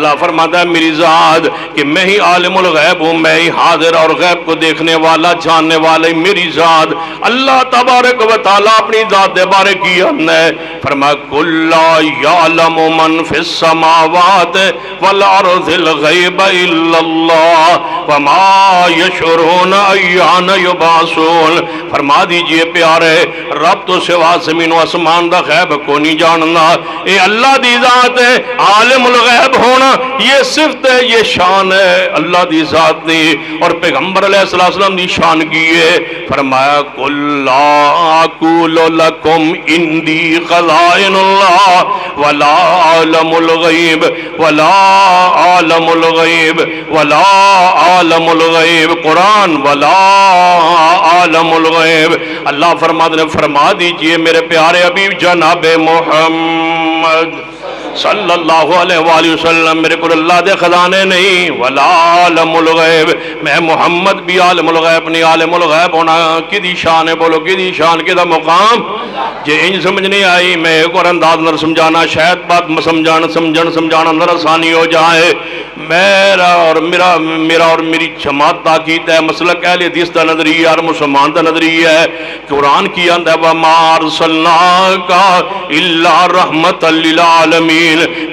اللہ فرماتا ہے میری ذات کہ میں ہی عالم الغیب ہوں، میں ہی حاضر اور غیب کو دیکھنے والا جاننے والا میری ذات اللہ تبارک و تعالی اپنی ذات دے بارے کی ہے فرمایا قل لا یعلم من فی السماوات والارض الغیب الا اللہ وما یشعرون ایان یبعثون۔ فرما دیجئے پیارے رب تو سوا زمین و آسمان دا غیب کو نہیں جاننا، اے اللہ دی ذات ہے عالم الغیب ہونا، یہ صفت ہے، یہ شان ہے اللہ دی ذات دی۔ اور پیغمبر علیہ السلام دی شان کی ہے فرمایا قل لا اقول لکم اندی خزائن اللہ ولا عالم الغیب ولا عالم الغیب ولا عالم الغیب، قرآن ولا عالم الغیب۔ اللہ فرما دیجئے میرے پیارے حبیب جناب محمد صلی اللہ علیہ وآلہ وسلم میرے کو اللہ دے خزانے نہیں، ولا عالم الغیب، میں محمد بھی عالم الغیب نہیں۔ عالم الغیب ہونا کدی شان ہے، بولو کدی شان کدہ مقام جے انج سمجھ نہیں آئی میں ایک اور انداز نر سمجھانا شاید بات سمجھانا اندر آسانی ہو جائے۔ میرا اور میری جماعت تاکید ہے، مسلک اہل حدیث دا نظریہ اور مسلمان دا نظریہ ہے۔ قرآن کی اندر وَمَا أَرْسَلْنَاكَ إِلَّا رَحْمَةً لِلْعَالَمِينَ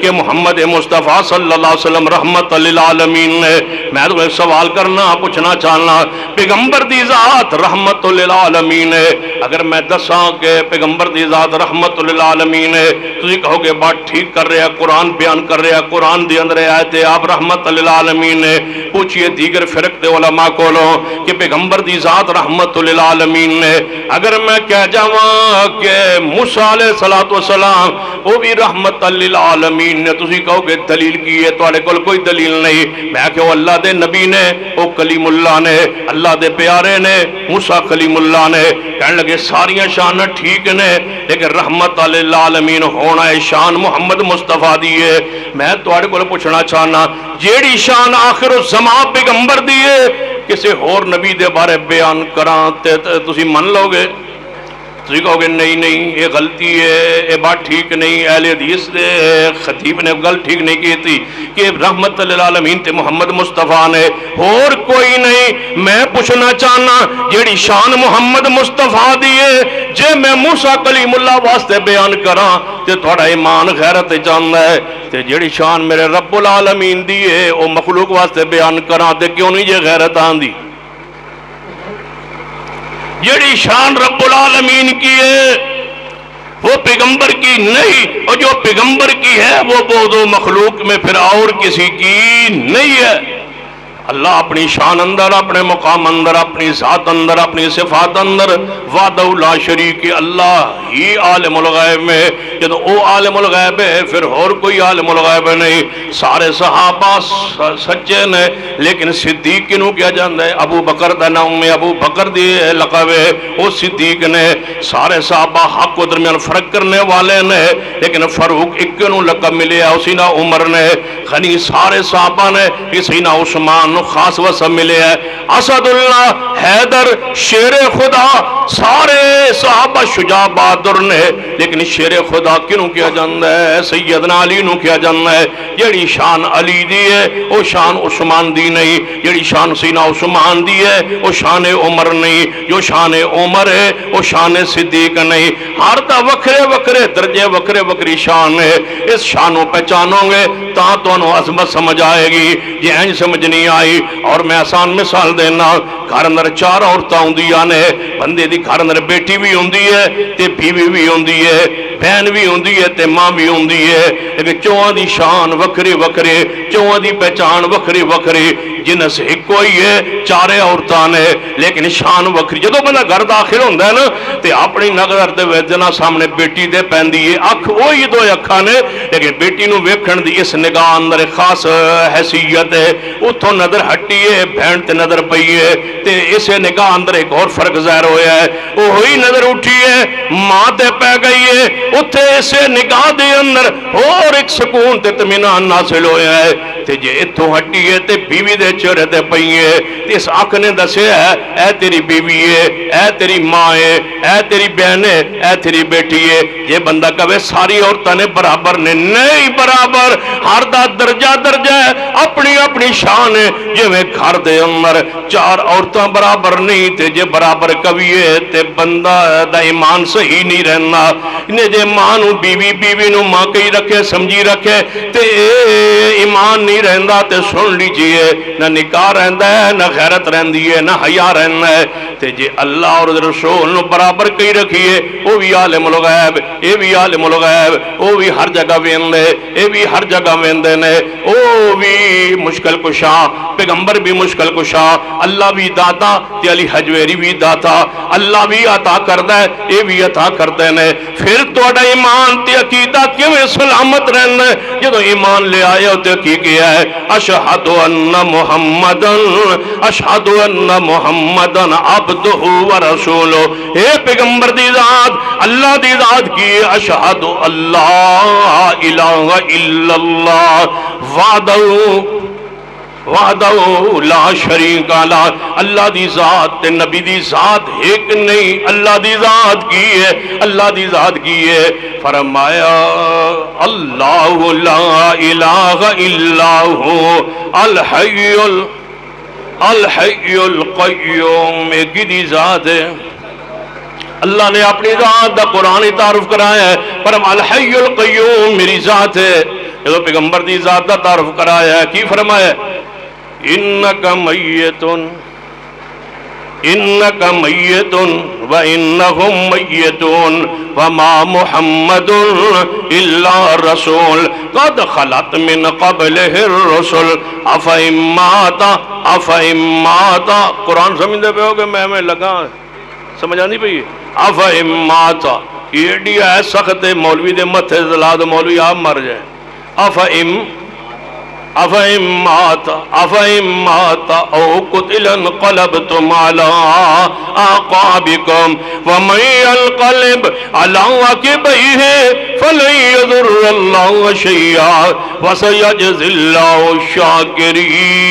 کہ محمد مصطفیٰ صلی اللہ علیہ وسلم رحمت للعالمین نے۔ میں تو ایک سوال کرنا پوچھنا چاہنا پیغمبر دی ذات رحمت للعالمین ہے، اگر میں دساں کہ پیغمبر دی ذات رحمت للعالمین ہے تسی کہو گے بات ٹھیک کر رہے ہیں، قرآن بیان کر رہے ہیں، قرآن دی اندر آیت ہے آپ رحمت للعالمین ہے۔ پوچھئے دیگر فرق دے علماء کو لو کہ پیغمبر دی ذات رحمت للعالمین ہے، اگر میں کہہ جاواں کہ موسیٰ علیہ السلام وہ بھی رحمت للعالمین نے، تسی کہو گے دلیل کی ہے، توڑے کل کوئی دلیل نہیں۔ میں کہ وہ اللہ دے نبی نے، وہ کلیم اللہ نے، اللہ دے پیارے نے، موسیٰ کلیم اللہ نے، کہنے لگے ساریاں شان ٹھیک نے لیکن رحمت للعالمین ہونا ہے شان محمد مصطفیٰ دیئے۔ میں توڑے کل پوچھنا چاہنا جیڑی شان آخر الزمان پیغمبر دیئے کسی اور نبی دے بارے بیان کران تے تسی من لو گے؟ تسی کہو گے نہیں یہ غلطی ہے، یہ بات ٹھیک نہیں، اہل حدیث دے خطیب نے گل ٹھیک نہیں کی تھی کہ رحمت للعالمین تے محمد مصطفیٰ نے اور کوئی نہیں۔ میں پوچھنا چاہنا جیڑی شان محمد مصطفیٰ دیئے جے میں موسیٰ کلیم اللہ واسطے بیان کراں تے تھوڑا ایمان غیرت جاننا ہے، تے جیڑی شان میرے رب العالمین دیئے وہ مخلوق واسطے بیان کراں تے کیوں نہیں جے غیرت آن دی؟ جیڑی شان رب العالمین کی ہے وہ پیغمبر کی نہیں، اور جو پیغمبر کی ہے وہ بہت مخلوق میں پھر اور کسی کی نہیں ہے۔ اللہ اپنی شان اندر، اپنے مقام اندر، اپنی ذات اندر، اپنی صفات اندر وحدہ لا شریک اللہ ہی عالم الغیب میں، جب وہ عالم الغیب ہے پھر اور کوئی عالم الغیب نہیں۔ سارے صحابہ سچے نے لیکن صدیق کنوں کیا جاندہ ہے؟ ابو بکر دا نام میں ابو بکر دی لقب ہے، وہ صدیق نے۔ سارے صحابہ حق و درمیان فرق کرنے والے نے لیکن فاروق اکنوں لقب ملے ہے، اسینا عمر نے۔ غنی سارے صحابہ نے، اسینا عثمان خاص وصف ملے ہے۔ اسد اللہ حیدر شیر خدا سارے صحابہ شجاع بہادر نے لیکن شیر خدا کنوں کیا جاندہ ہے؟ سیدنا علی نوں کیا جاندہ ہے۔ جیڑی شان علی دی ہے وہ شان عثمان دی نہیں، جیڑی شان سینا عثمان دی ہے وہ شان عمر نہیں، جو شان عمر ہے وہ شان صدیق نہیں۔ ہر تا وکھرے وکھرے درجے وکھرے وکری شان ہے، اس شانوں پہچانوں گے تاں تو انہوں عظمت سمجھ آئے گی۔ یہ اینج سمجھ نہیں آئی اور میں آسان مثال دینا، گھر اندر 4 عورتاں ہوندیاں نے، بندے دی گھر اندر بیٹی بھی ہوندی ہے تے بیوی بھی ہوندی ہے، بہن بھی ہوندی ہے تے ماں بھی ہوندی ہے، لیکن چوہاں دی شان وکھری وکھری، چوہاں دی پہچان وکھری وکھری۔ جنس ایک کوئی ہے، 4 عورتاں نے لیکن شان وکھری۔ جدو بندہ گھر داخل ہوندہ ہے نا تے اپنی نظر دے ویدنا سامنے بیٹی دے پہندی ہے، اکھ وہی 2 اکھاں نے لیکن بیٹی نو ویکھن دی اس نگاہ اندر خاص حیثیت ہے، اتھوں نظر ہٹی ہے بہن تے نظر پئی ہے تے اسے نگاہ اندر ایک اور فرق ظاہر ہویا ہے، وہی نظر اٹھی ہے ماں تے پہ گئی ہے، اتھے اسے نگاہ دے اندر اور ایک سکون تے اطمینان حاصل ہویا ہے۔ تے جے اتھوں ہٹی ہے تے بیوی دے تیرے چہرے تے پئیے تے اس اکھ نے دسیا ہے اے تیری بیوی ہے اے تیری ماں ہے اے تیری بہن ہے اے تیری بیٹی ہے یہ بندہ کہے ساری عورتوں نے برابر نے نہیں برابر ہر دا درجہ درجہ ہے اپنی اپنی شان ہے جے میں گھر دے اندر چار عورتاں برابر نہیں تے جے برابر کبھی تے بندہ دا ایمان صحیح نہیں رہنا نے جے ماں نو بیوی بیوی نو ماں کئی رکھے سمجھی رکھے تے ایمان نہیں رہندا تے سن لیجئے نہ نکاح رہندا ہے نہ غیرت رہندی ہے نہ حیا رہندا ہے تے جے اللہ اور رسول نو برابر کئی رکھیے وہ بھی عالم الغیب اے بھی عالم الغیب وہ بھی ہر جگہ ویندے اے بھی ہر جگہ ویندے نے وہ بھی مشکل کشا پیغمبر بھی مشکل کشا اللہ بھی داتا تے علی حجویری بھی داتا اللہ بھی عطا کردا ہے اے بھی عطا کردے نے پھر تہاڈا ایمان تے عقیدہ کیویں سلامت رہنا ہے جدوں ایمان لے آئے ہو تے کی کیا ہے اشہد ان محمدن عبدہ و رسولہ اے پیغمبر دی ذات اللہ دی ذات کی اشہد اللہ الہ الا اللہ وحدہ لا شریک لا اللہ دی ذات تے نبی دی ذات ایک نہیں اللہ دی ذات کی ہے اللہ دی ذات کی ہے فرمایا اللہ لا الہ الا ہو الحی القیوم ایک دی ذات ہے اللہ نے اپنی ذات دا قرآن تعارف کرایا ہے فرم الحی القیوم میری ذات ہے یہ پیغمبر دی ذات دا تعارف کرایا ہے کی فرمایا انکا میتن وانہم میتون وما محمد الا رسول قد خلت من قبلہ الرسل افائماتا قرآن سمجھتے پہ ہو کہ میں لگا سمجھا نہیں پئی افائماتا یہ ڈیا ہے سخت مولوی دے متھے زلاد مولوی آپ مر جائیں افائماتا او قتلا انقلبتم على اعقابكم ومن ينقلب على عقبيه فلن يضر الله شيئا وسيجزي الله الشاكرين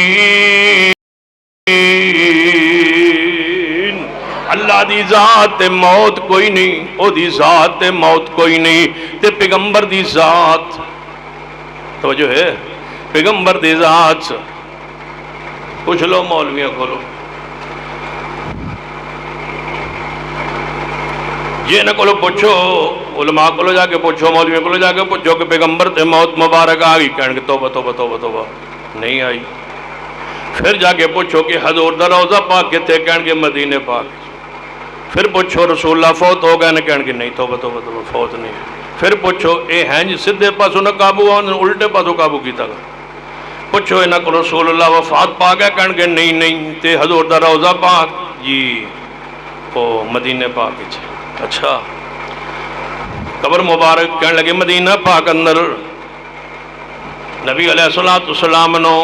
اللہ دی ذات تے موت کوئی نہیں او دی ذات تے موت کوئی نہیں تے پیغمبر دی ذات توجہ ہے پیغمبر دی ذات پوچھ لو مولویاں کھولو یہ نہ کولو پوچھو علماء کولو جا کے پوچھو مولویاں کولو جا کے پوچھو کہ پیغمبر تے موت مبارک آگئی کہنے کہ توبہ توبہ توبہ توبہ نہیں آئی پھر جا کے پوچھو کہ حضور دا روضہ پاک کے تھے کہنے کہ مدینہ پاک پھر پوچھو رسول اللہ فوت ہو گئے کہنے کہ نہیں توبہ توبہ توبہ فوت نہیں پھر پوچھو اے ہیں جی سدھے پاسوں نہ قابو آن الٹے پاسوں قابو کیتا گا پوچھو انہاں کو رسول اللہ وفات پا گیا کہنے کہ نہیں تے حضور دا روضہ پاک جی وہ مدینہ پاک اچھا قبر مبارک کہنے لگے مدینہ پاک اندر نبی علیہ السلام نو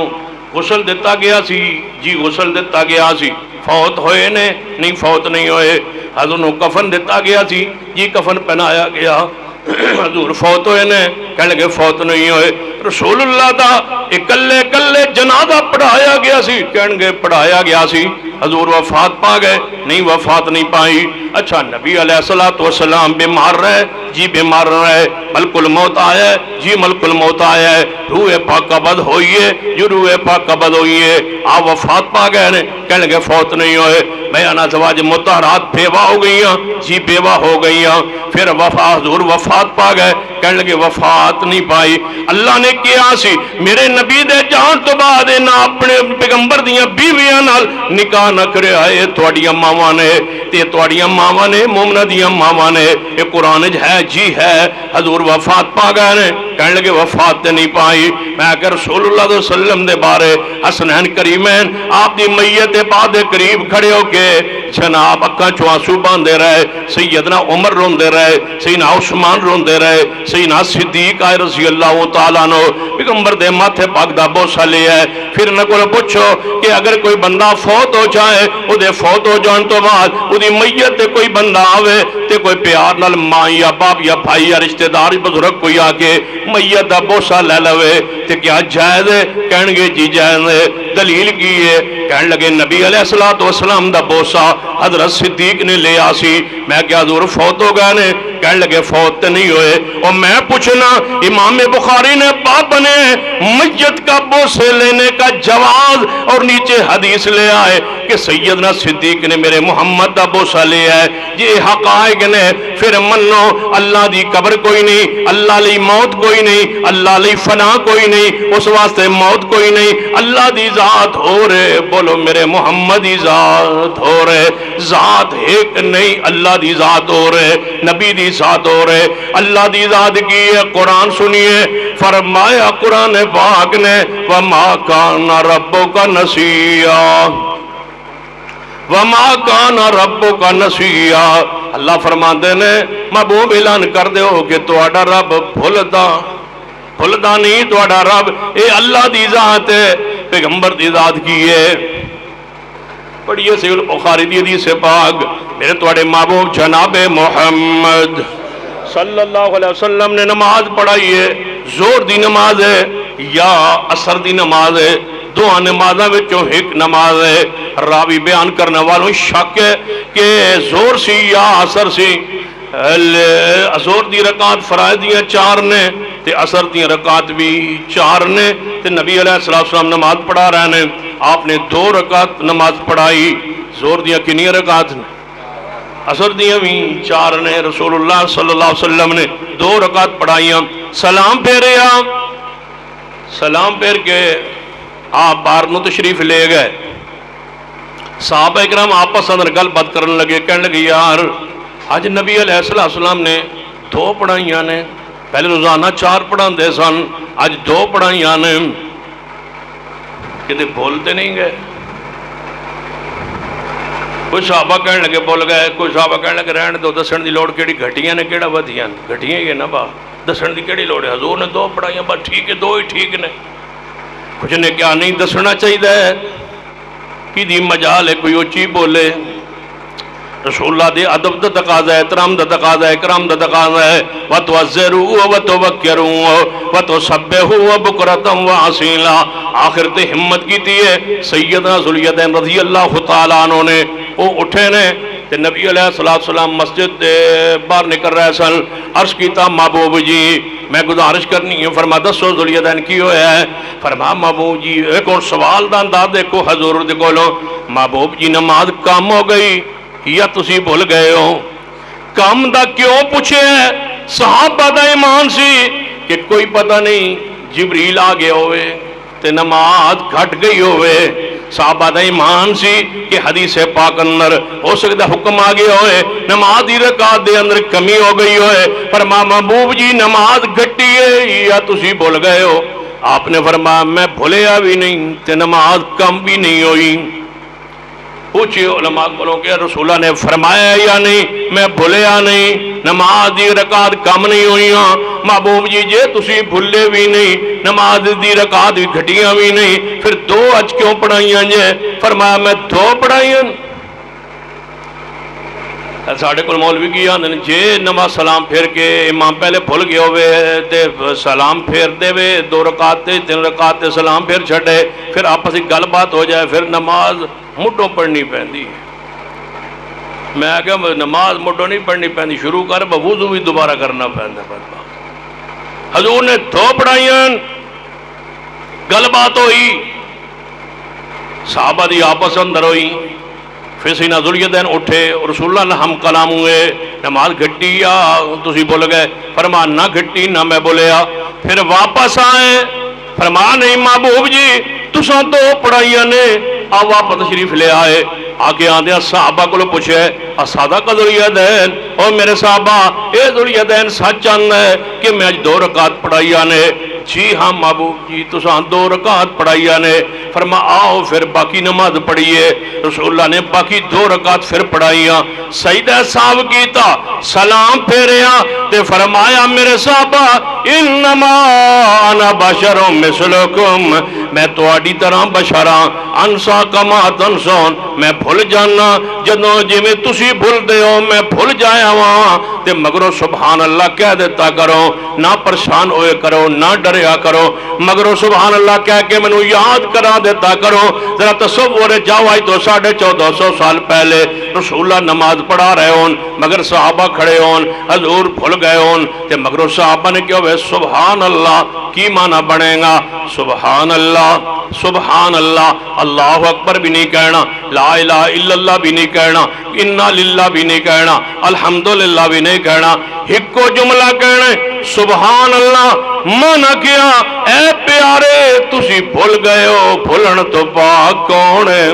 غسل دیتا گیا سی جی غسل دیتا گیا سی فوت ہوئے نے نہیں فوت نہیں ہوئے حضور نو کفن دیتا گیا سی جی کفن پہنایا گیا حضور فوت ہوئے نے کہنے لگے فوت نہیں ہوئے رسول اللہ دا اکلے کلے جنازہ پڑھایا گیا سی کہنے گے پڑھایا گیا سی حضور وفات پا گئے نہیں وفات نہیں پائی اچھا نبی علیہ السلام بیمار رہے جی بیمار رہے ملک الموت آیا ہے جی ملک الموت آیا ہے روح پاک قبض ہوئی ہے جو روح پاک قبض ہوئی ہے آپ وفات پا گئے نے کہنے گے فوت نہیں ہوئے بیانہ زواج مطہرات بیوہ ہو گئی ہیں جی بیوہ ہو گئی ہیں پھر حضور وفات پا گئے کہنے لگے وفات نہیں پائی اللہ نے کیا سی میرے نبی دے جان تو بعد نہ اپنے پیغمبر دیاں بیویاں نال نکاح نہ کرے آئے تواڈیاں ماواں نے تے تواڈیاں ماواں نے مومنہ دیاں ماواں نے یہ قرآن ہے جی ہے حضور وفات پا گئے نے کہنے لگے وفات تے نہیں پائی میں کہ رسول اللہ صلی اللہ علیہ وسلم دے بارے حسنین کریمین آپ دی میت بعد قریب کھڑے ہو کے جناب اکاں چوں آنسو باندھے رہے سیدنا عمر روندے رہے سیدنا عثمان روندے رہے سیدنا صدیق آئے رضی اللہ تعالیٰ عنہ پیغمبر دے ماتھے پاک دا بوسہ لے ہے پھر نہ کو پوچھو کہ اگر کوئی بندہ فوت ہو جائے وہ دے فوت ہو جان تو بعد وہ دی میت تے کوئی بندہ آوے تے کوئی پیار نال ماں یا باپ یا بھائی یا رشتہ دار بزرگ کوئی آکے میت دا بوسہ لے لوے تے کیا جائز ہے؟ کہن گے جی جائز ہے۔ دلیل کی ہے؟ کہن لگے نبی علیہ السلام دا بوسہ حضرت صدیق نے لے آسی۔ میں کیا حضور فوت ہو گئے نے؟ کہن لگے فوت تے نہیں ہوئے۔ اور میں پوچھنا امام بخاری نے باب بنے میت کا بوسے لینے کا جواز اور نیچے حدیث لے آئے کہ سیدنا صدیق نے میرے محمد دا بوسہ لے آئے۔ یہ حقائق نے پھر منو اللہ دی قبر کوئی نہیں، اللہ لی موت کوئی نہیں، اللہ لی فنا کوئی نہیں، اس واسطے موت کوئی نہیں، اللہ دی ذات ہو رہے، بولو میرے محمد دی ذات ہو رہے، ذات ایک نہیں، اللہ دی ذات ہو رہے، نبی دی ذات ہو رہے، اللہ دی ذات کی ہے۔ قرآن سنیے، فرمایا قرآن پاک نے وَمَا كَانَ رَبُّكَ نَسِيًّا وَمَا كَانَ رَبُّكَ نَسِيًّا۔ اللہ فرماندے نے محبوب اعلان کر دے ہو کہ تہاڈا رب بھلدا نہیں، تہاڈا رب اے اللہ دی ذات ہے، پیغمبر دی ذات کی ہے۔ پڑھیے صحیح البخاری دی حدیث پاک، میرے تہاڈے محبوب جناب محمد صلی اللہ علیہ وسلم نے نماز پڑھائی ہے، زور دی نماز ہے یا اثر دی نماز ہے، دو نمازاں وچوں ایک نماز ہے۔ راوی بیان کرنے والوں شک ہے کہ زور سی یا اثر سی۔ زور دی رکعت فرائض دیاں 4 نے تے اثر دیاں رکعت بھی 4 نے تے نبی علیہ السلام نماز پڑھا رہے نے، آپ نے 2 رکعت نماز پڑھائی۔ زور دیاں کنی رکعت نے؟ اثر دیاں بھی 4 نے۔ رسول اللہ صلی اللہ علیہ وسلم نے 2 رکعت پڑھائیاں، سلام پھیریا، سلام پھیر کے آپ باہر نو تشریف لے گئے۔ صحابہ اکرام آپس اندر گل بات کرنے لگے، کہنے لگے یار آج نبی علیہ السلام نے 2 پڑھائیاں نے، پہلے روزانہ 4 پڑھان دے سن، آج 2 پڑھائیاں نے، کہتے بولتے نہیں گئے۔ کوئی صحابہ کہنے لگے بول گئے، کوئی صحابہ کہنے لگے رہن دو، دسن دی لوڑ کیڑی، گھٹیاں نے کیڑا ودیاں، گھٹیاں ہی ہے نا با، دسن دی کیڑی لوڑ ہے، حضور نے 2 پڑھائیاں با ٹھیک ہے، 2 ہی ٹھیک نے۔ کچھ نے کیا نہیں دسنا چاہیے کہ دی مجال ہے کوئی اچھی بولے، رسول اللہ دے ادب دا تقاضا ہے، احترام دا تقاضا ہے، اکرام دا تقاضا ہے۔ وَتُوَزِّرُوا وَتُوَكِّرُوا وَتُسَبِّحُوا بُكْرَةً وَأَصِيلًا۔ آخر تے ہمت کی تھی ہے سیدنا ذواليدين رضی اللہ تعالیٰ عنہ نے، وہ اٹھے نے تے نبی علیہ السلام مسجد دے باہر نکل رہے سن، عرض کیتا محبوب جی میں گزارش کرنی ہے، فرما دسو ذواليدين کی ہویا ہے؟ فرما محبوب جی ایک اور سوال دا انداز دیکھو حضور دے کولوں، محبوب جی نماز کم ہو گئی یا تسی بھول گئے ہو؟ کم دا کیوں پوچھے ہے؟ صحابہ دا ایمان سی کہ کوئی پتہ نہیں جبریل آ گئے ہوئے تے نماز گھٹ گئی ہوئے، صحابہ دا ایمان سی کہ حدیث پاک اندر ہو سکتا حکم آ گیا ہوئے، نماز دی رکعت دے اندر کمی ہو گئی ہوئے۔ فرما محبوب جی نماز گھٹی ہے یا تسی بھول گئے ہو؟ آپ نے فرمایا میں بھولیا بھی نہیں تے نماز کم بھی نہیں ہوئی۔ پوچھئے علماء کو کہ رسول اللہ نے فرمایا یا نہیں؟ میں بھولیا نہیں، نماز دی رکعت کم نہیں ہوئی ہاں۔ محبوب جی جے تسی بھولے بھی نہیں، نماز دی رکعت بھی گھٹیاں بھی نہیں، پھر 2 اج کیوں پڑھائیاں جے؟ فرمایا میں 2 پڑھائیاں۔ ساڑھے کل مولوی کی آندھن جے نماز سلام پھیر کے امام پہلے بھول گئے ہوئے تے سلام پھیر دے وے 2 رکعت تے 3 رکعت تے سلام پھیر چھڑے، پھر آپس ایک گل بات ہو جائے، پھر نماز مڈوں پڑھنی پہندی ہے۔ میں کہا نماز مڈوں نہیں پڑھنی پہندی، شروع کر وضو بھی دوبارہ کرنا پہندا ہے۔ حضور نے 2 پڑھائیاں، گل بات ہوئی، صحابہ دی آپس اندر ہوئی، پھر سیدنا ذواليدين اٹھے اور رسول اللہ نے ہم کلام ہوئے، نماز گھٹی یا تسی بول گئے؟ فرما نہ گھٹی نہ میں بولیا۔ پھر واپس آئے، فرما نہیں محبوب جی تساں 2 پڑھائیاں نے، آپ واپس تشریف لے آئے۔ آگے آندھے صحابہ کو پوچھے صادق ذواليدين، او میرے صحابہ اے ذواليدين سچ آندھا ہے کہ میں آج 2 رکعت پڑھائیاں نے؟ جی ہاں محبوب جی تساں 2 رکعت پڑھائیاں نے۔ فرما آؤ پھر باقی نماز پڑھئیے۔ رسول اللہ نے باقی 2 رکعت پھر پڑھائیاں، سجدہ صاحب کیتا، سلام پھیریا تے فرمایا میرے صحابہ انما انا بشر مثلکم، میں تواڈی طرح بشراں انسا کما تنسون میں بھول جانا جدوں جویں تسی بھولدے ہو میں بھول جایا واں تے مگرو سبحان اللہ کہہ دیتا کرو نہ پریشان ہوئے کرو نہ ڈریا کرو مگرو سبحان اللہ کہہ کے مینوں یاد کرا دیتا کرو ذرا تصور جاؤ آج تو 1450 سال پہلے رسول اللہ نماز پڑھا رہے ہون مگر صحابہ کھڑے ہون حضور بھول گئے ہون تے مگرو صحابہ نے کیا ہوئے سبحان اللہ کی معنی بنے گا سبحان اللہ اللہ اکبر بھی نہیں کہنا لا الہ الا اللہ بھی نہیں کہنا انا للہ بھی نہیں کہنا الحمدللہ بھی نہیں کہنا ایک کو جملہ کہنا سبحان اللہ مانا کیا اے پیارے تسی بھول گئے ہو بھولن تو پاک کون ہے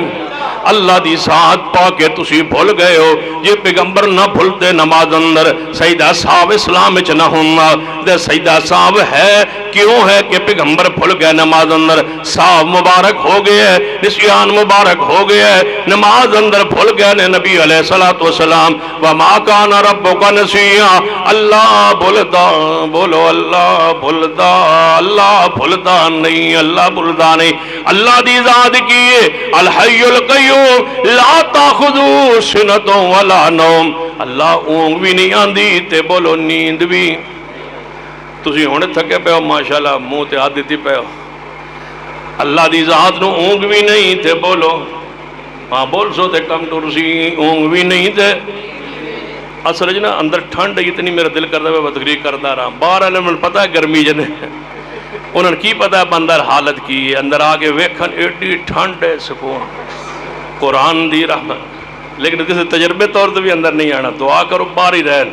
اللہ دی ذات پا کے تسی بھول گئے ہو جے پیغمبر نہ بھولتے نماز اندر سیدہ صاحب اسلام وچ نہ ہونا دے سیدہ صاحب ہے کیوں ہے کہ پیغمبر بھول گئے نماز اندر صاحب مبارک ہو گئے نسیان مبارک ہو گئے نماز اندر بھول گئے نے نبی علیہ الصلوۃ والسلام وما کان ربک نسیا اللہ بھولتا بولو اللہ بھولتا نہیں اللہ بھولتا نہیں اللہ دی ذات کی الحی القیوم لا تاخذو سنۃ ولا نوم اللہ اونگ بھی نہیں آندی تے بولو نیند بھی تسی ہونے تھکے پہ ہو ماشاءاللہ منہ تے ہاتھ دیتی پہ ہو اللہ دی ذات نو اونگ بھی نہیں تے بولو ہاں بول سو تے کم ٹرسی اونگ بھی نہیں تے اصل جنا اندر ٹھنڈ اتنی میرا دل کرتا ہے تقریر کرتا رہا باہر والے میں پتہ ہے گرمی جنے انہوں نے کی پتہ ہے اندر حالت کی ہے اندر آگے ویکھن ایڈی ٹھنڈ ہے سکون قرآن دی رحمت لیکن کسی تجربے طور سے بھی اندر نہیں آنا دعا کرو باہر ہی رہن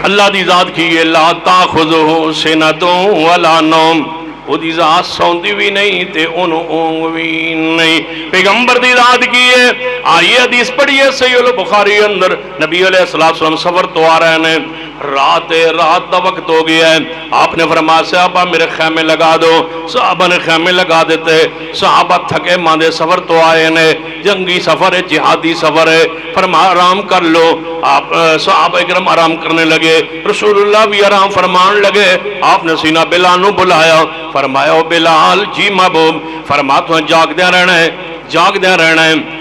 اللہ دی ذات کی ہے لا تاخذہ سنۃ ولا نوم وہ دی ذات سوندی بھی نہیں تے انہوں اونگ بھی نہیں پیغمبر دی ذات کی ہے آئیے حدیث پڑھیے صحیح البخاری اندر نبی علیہ السلام سفر تو آ رہے ہیں رات دا وقت ہو گیا ہے آپ نے فرمایا صحابہ میرے خیمے لگا دو صحابہ نے خیمے لگا دیتے صحابہ تھکے ماندے سفر تو آئے ہیں جنگی سفر ہے جہادی سفر ہے فرمایا آرام کر لو آپ صحابہ اکرام آرام کرنے لگے رسول اللہ بھی آرام فرمان لگے آپ نے سینہ بلال نو بلایا فرمایا او بلال جی محبوب فرمایا تو جاگ دیا رہنا ہے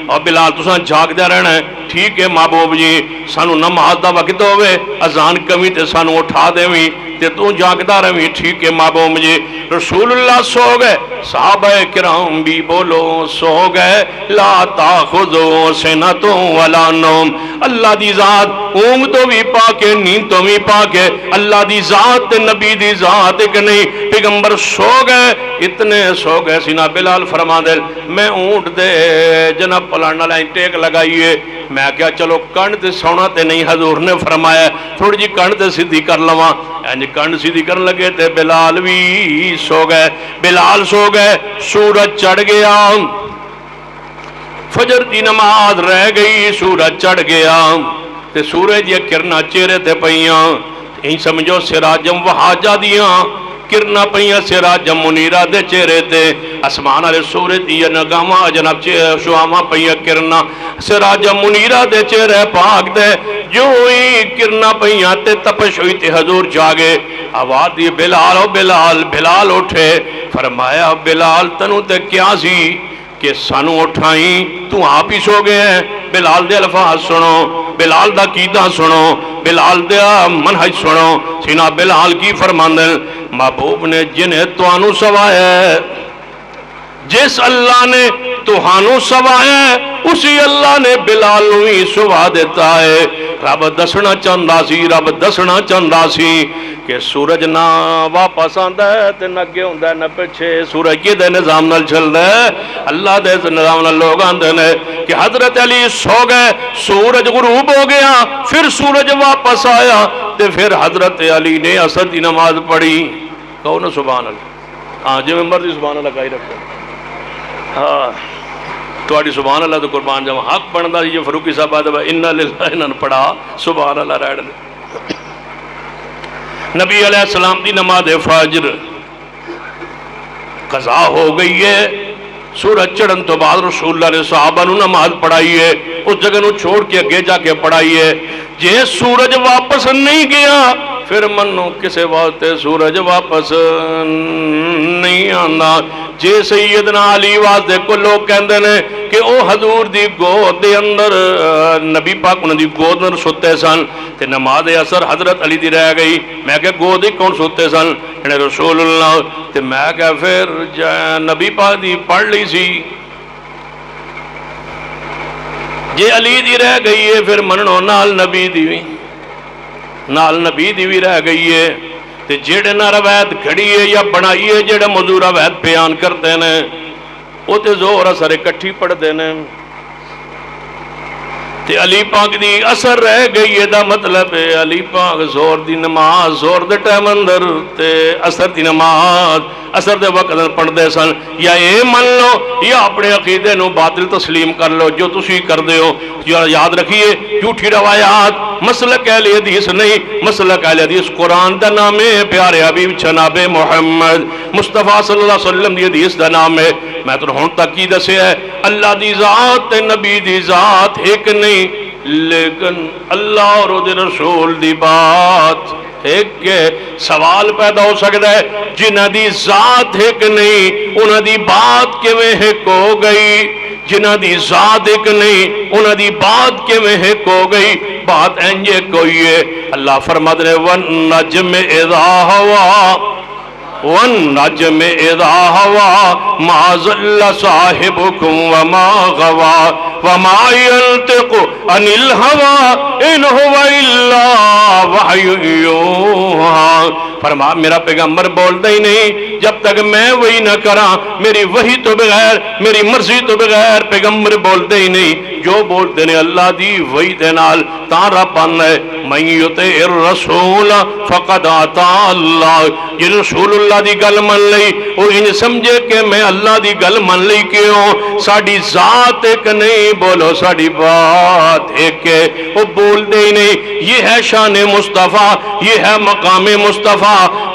اور بلال تو جاگ دیا رہنا ہے ٹھیک ہے محبوب جی سانو نماز دا وقت ہوئے اذان کمی تے سانو اٹھا دیویں تے تو جاگدا رہویں ٹھیک ہے محبوب جی رسول اللہ سو گئے صحابہ کرام بھی بولو سو گئے لا تاخذو سنۃ ولا نوم اللہ دی ذات اونگ تو بھی پاکے نیند تو بھی پاکے اللہ دی ذات تے نبی دی ذات ایک نہیں پیغمبر سو گئے اتنے سو گئے سینہ بلال فرما دے میں اونٹ دے جناب پلانا لائن ٹیک لگائیے میں کیا چلو کنڈ تے سونا تے نہیں حضور نے فرمایا تھوڑی جی کنڈ تے سیدھی کر لواں یعنی کنڈ سیدھی کرن لگے تے بلال بھی سو گئے سورج چڑھ گیا فجر دی نماز رہ گئی سورج چڑھ گیا تے سورج دی کرنا چہرے تے پئیاں این سمجھو سراجم وہاجا دیاں کرنا پئیاں سراجم منیرہ دے چہرے تے اسمان علیہ سورج دی نگاما جناب شواما پئیاں کرنا سراجم منیرہ دے چہرے پاک دے جو ہی کرنا پئیاں تے تپش ہوئی تے حضور جاگے آواز دی بلال او بلال اٹھے فرمایا بلال تنو تے کیا سی کہ سانو اٹھائیں تو آپ ہی سو گئے ہیں بلال دے الفاظ سنو بلال دا قیدہ سنو بلال دے منحج سنو سینہ بلال کی فرماندن محبوب نے جنہیں توانو سوائے جس اللہ نے توہانو سوائے اسی اللہ نے بلال نوی سوا دیتا ہے رب دسنا چاندہ سی کہ سورج نہ واپس آندا ہے تے نہ اگے ہوندا ہے نہ پیچھے سورج کی دے نظام نال چلدا ہے اللہ دے نظام نال لوگ آندے نے کہ حضرت علی سو گئے سورج غروب ہو گیا پھر سورج واپس آیا تے پھر حضرت علی نے عصر دی نماز پڑھی کہو نا سبحان اللہ ہاں جی ممبر دی سبحان اللہ کہی رکھو ہاں تواڈی سبحان اللہ تو قربان جاواں حق بندا جی فاروقی صاحب آدھا انا للہ انہاں پڑھا سبحان اللہ رہن دے نبی علیہ السلام دی نماز فجر قضا ہو گئی ہے سورج چڑھن تو بعد رسول اللہ نے صحابہ نو نماز پڑھائی ہے اس جگہ نو چھوڑ کے اگے جا کے پڑھائی ہے جے سورج واپس نہیں گیا پھر منو کسے واسطے سورج واپس نہیں آنا۔ جے سیدنا علی واسطے کو لوگ کہندے نے کہ او حضور دی گود دے اندر نبی پاک انہاں دی گود اندر ستے سن تے نماز اثر حضرت علی دی رہ گئی، میں کہ گود ہی کون ستے سن؟ انہیں رسول اللہ تے میں کہ پھر نبی پاک دی پڑھ لی سی، جے علی دی رہ گئی ہے پھر مننو نال نبی دی بھی رہ گئی ہے۔ تے جیڑے نہ روایت کھڑی ہے یا بنائی ہے جیڑے موضوع روایت بیان کرتے ہیں وہ تے زور اثر اکٹھی پڑھتے ہیں تے علی پاک دی اثر رہ گئی ہے، دا مطلب ہے علی پاک زور دی نماز زور دے ٹائم اندر تے اثر دی نماز اثر دے وقت پڑھ دے سن۔ یا اے من لو یا اپنے عقیدے نو باطل تسلیم کر لو جو تسی کر دے ہو۔ یاد رکھیے جھوٹی روایات مسلک اہل حدیث نہیں، مسلک اہل حدیث قرآن دا نام ہے، پیارے حبیب جناب محمد مصطفیٰ صلی اللہ علیہ وسلم دی حدیث دا نام ہے۔ میں تو ہون تک کی دسے ہے اللہ دی ذات تے نبی دی ذات ایک نہیں، لیکن اللہ اور دے رسول دی بات ایک کے سوال پیدا ہو سکتا ہے جنہ دی ذات ایک نہیں انہ دی بات کے میں ایک ہو گئی، جنہ دی ذات ایک نہیں انہ دی بات کے میں ایک ہو گئی، بات انجے کوئی ہے۔ اللہ فرماتے ہیں وَالنَّجْمِ اِذَا هَوَى وَالنَّجْمِ اِذَا هَوَى مَا ضَلَّ صَاحِبُكُمْ وَمَا غَوَى وَمَا يَنْطِقُ عَنِ الْهَوَى إِنْ هُوَ إِلَّا وَحْيٌ يُوحَىٰ۔ فرما میرا پیغمبر بولتا ہی نہیں جب تک میں وہی نہ کراں، میری وحی تو بغیر میری مرضی تو بغیر پیغمبر بولتے ہی نہیں، جو بولتے ہیں اللہ دی وحی دے نال تاں رب بن ہے۔ من یطع الرسول فقد اطاع اللہ، یہ رسول اللہ دی گل من لئی وہ انج سمجھے کہ میں اللہ دی گل من لئی کیوں؟ ساڑی ذات ایک نہیں، بولو ساڑی بات ایک ہے، وہ بولتے ہی نہیں۔ یہ ہے شان مصطفیٰ، یہ ہے مقام مصطفیٰ۔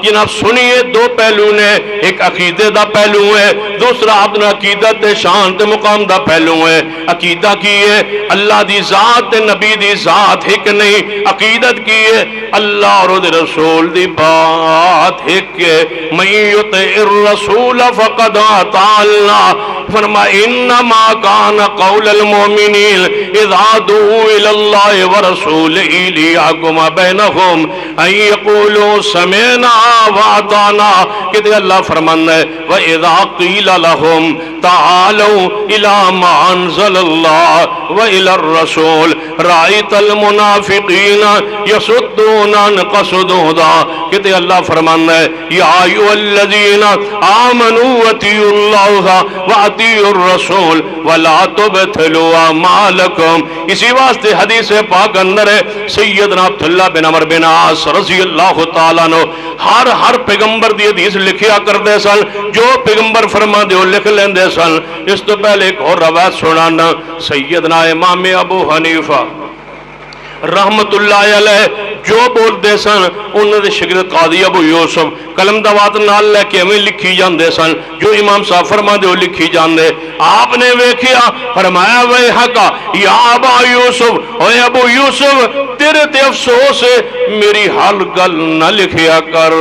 جناب سنیے دو پہلو نے، ایک عقیدے دا پہلو ہے، دوسرا اپنا عقیدت شان تے مقام دا پہلو ہے۔ عقیدہ کی ہے اللہ دی ذات تے نبی دی ذات ایک نہیں، عقیدت کی ہے اللہ اور دے رسول دی بات ایک ہے۔ من یطع الرسول فقد اطاع اللہ، فرما انما کان قول المؤمنین اذا دعوا الی اللہ ورسولہ لیحکم بینہم ان یقولوا سمعنا واطعنا، کہ اللہ فرمانا ہے وَإِذَا قِيلَ لَهُمْ تَعَالَوْا إِلَى مَا أَنزَلَ اللَّهُ وَإِلَى الرَّسُولِ رَأَيْتَ الْمُنَافِقِينَ يَصُدُّونَ عَنْكَ صُدُودًا، کہ اللہ فرمانا ہے یا ایھا الذین آمنوا اطیعوا اللہ واطیعوا الرسول ولا تبطلوا اعمالکم۔ اسی واسطے حدیث پاک اندر ہے سیدنا عبداللہ بن عمرو بن عاص رضی اللہ تعالیٰ عنہ ہر پیغمبر دی حدیث لکھیا کردے سن، جو پیغمبر فرما دے لکھ لیندے سن۔ اس تو پہلے ایک اور روایت سنانا، سیدنا امام ابو حنیفہ رحمت اللہ علیہ جو بولتے سن انہوں نے شاگرد قاضی ابو یوسف قلم دوات نال لے کے ہمیں لکھی جاندے سن، جو امام صاحب فرما دے وہ لکھی جاندے۔ آپ نے ویکھیا فرمایا ویحکا یا ابا یوسف، اے ابو یوسف تیرے تے افسوس ہے، میری ہر گل نہ لکھیا کر،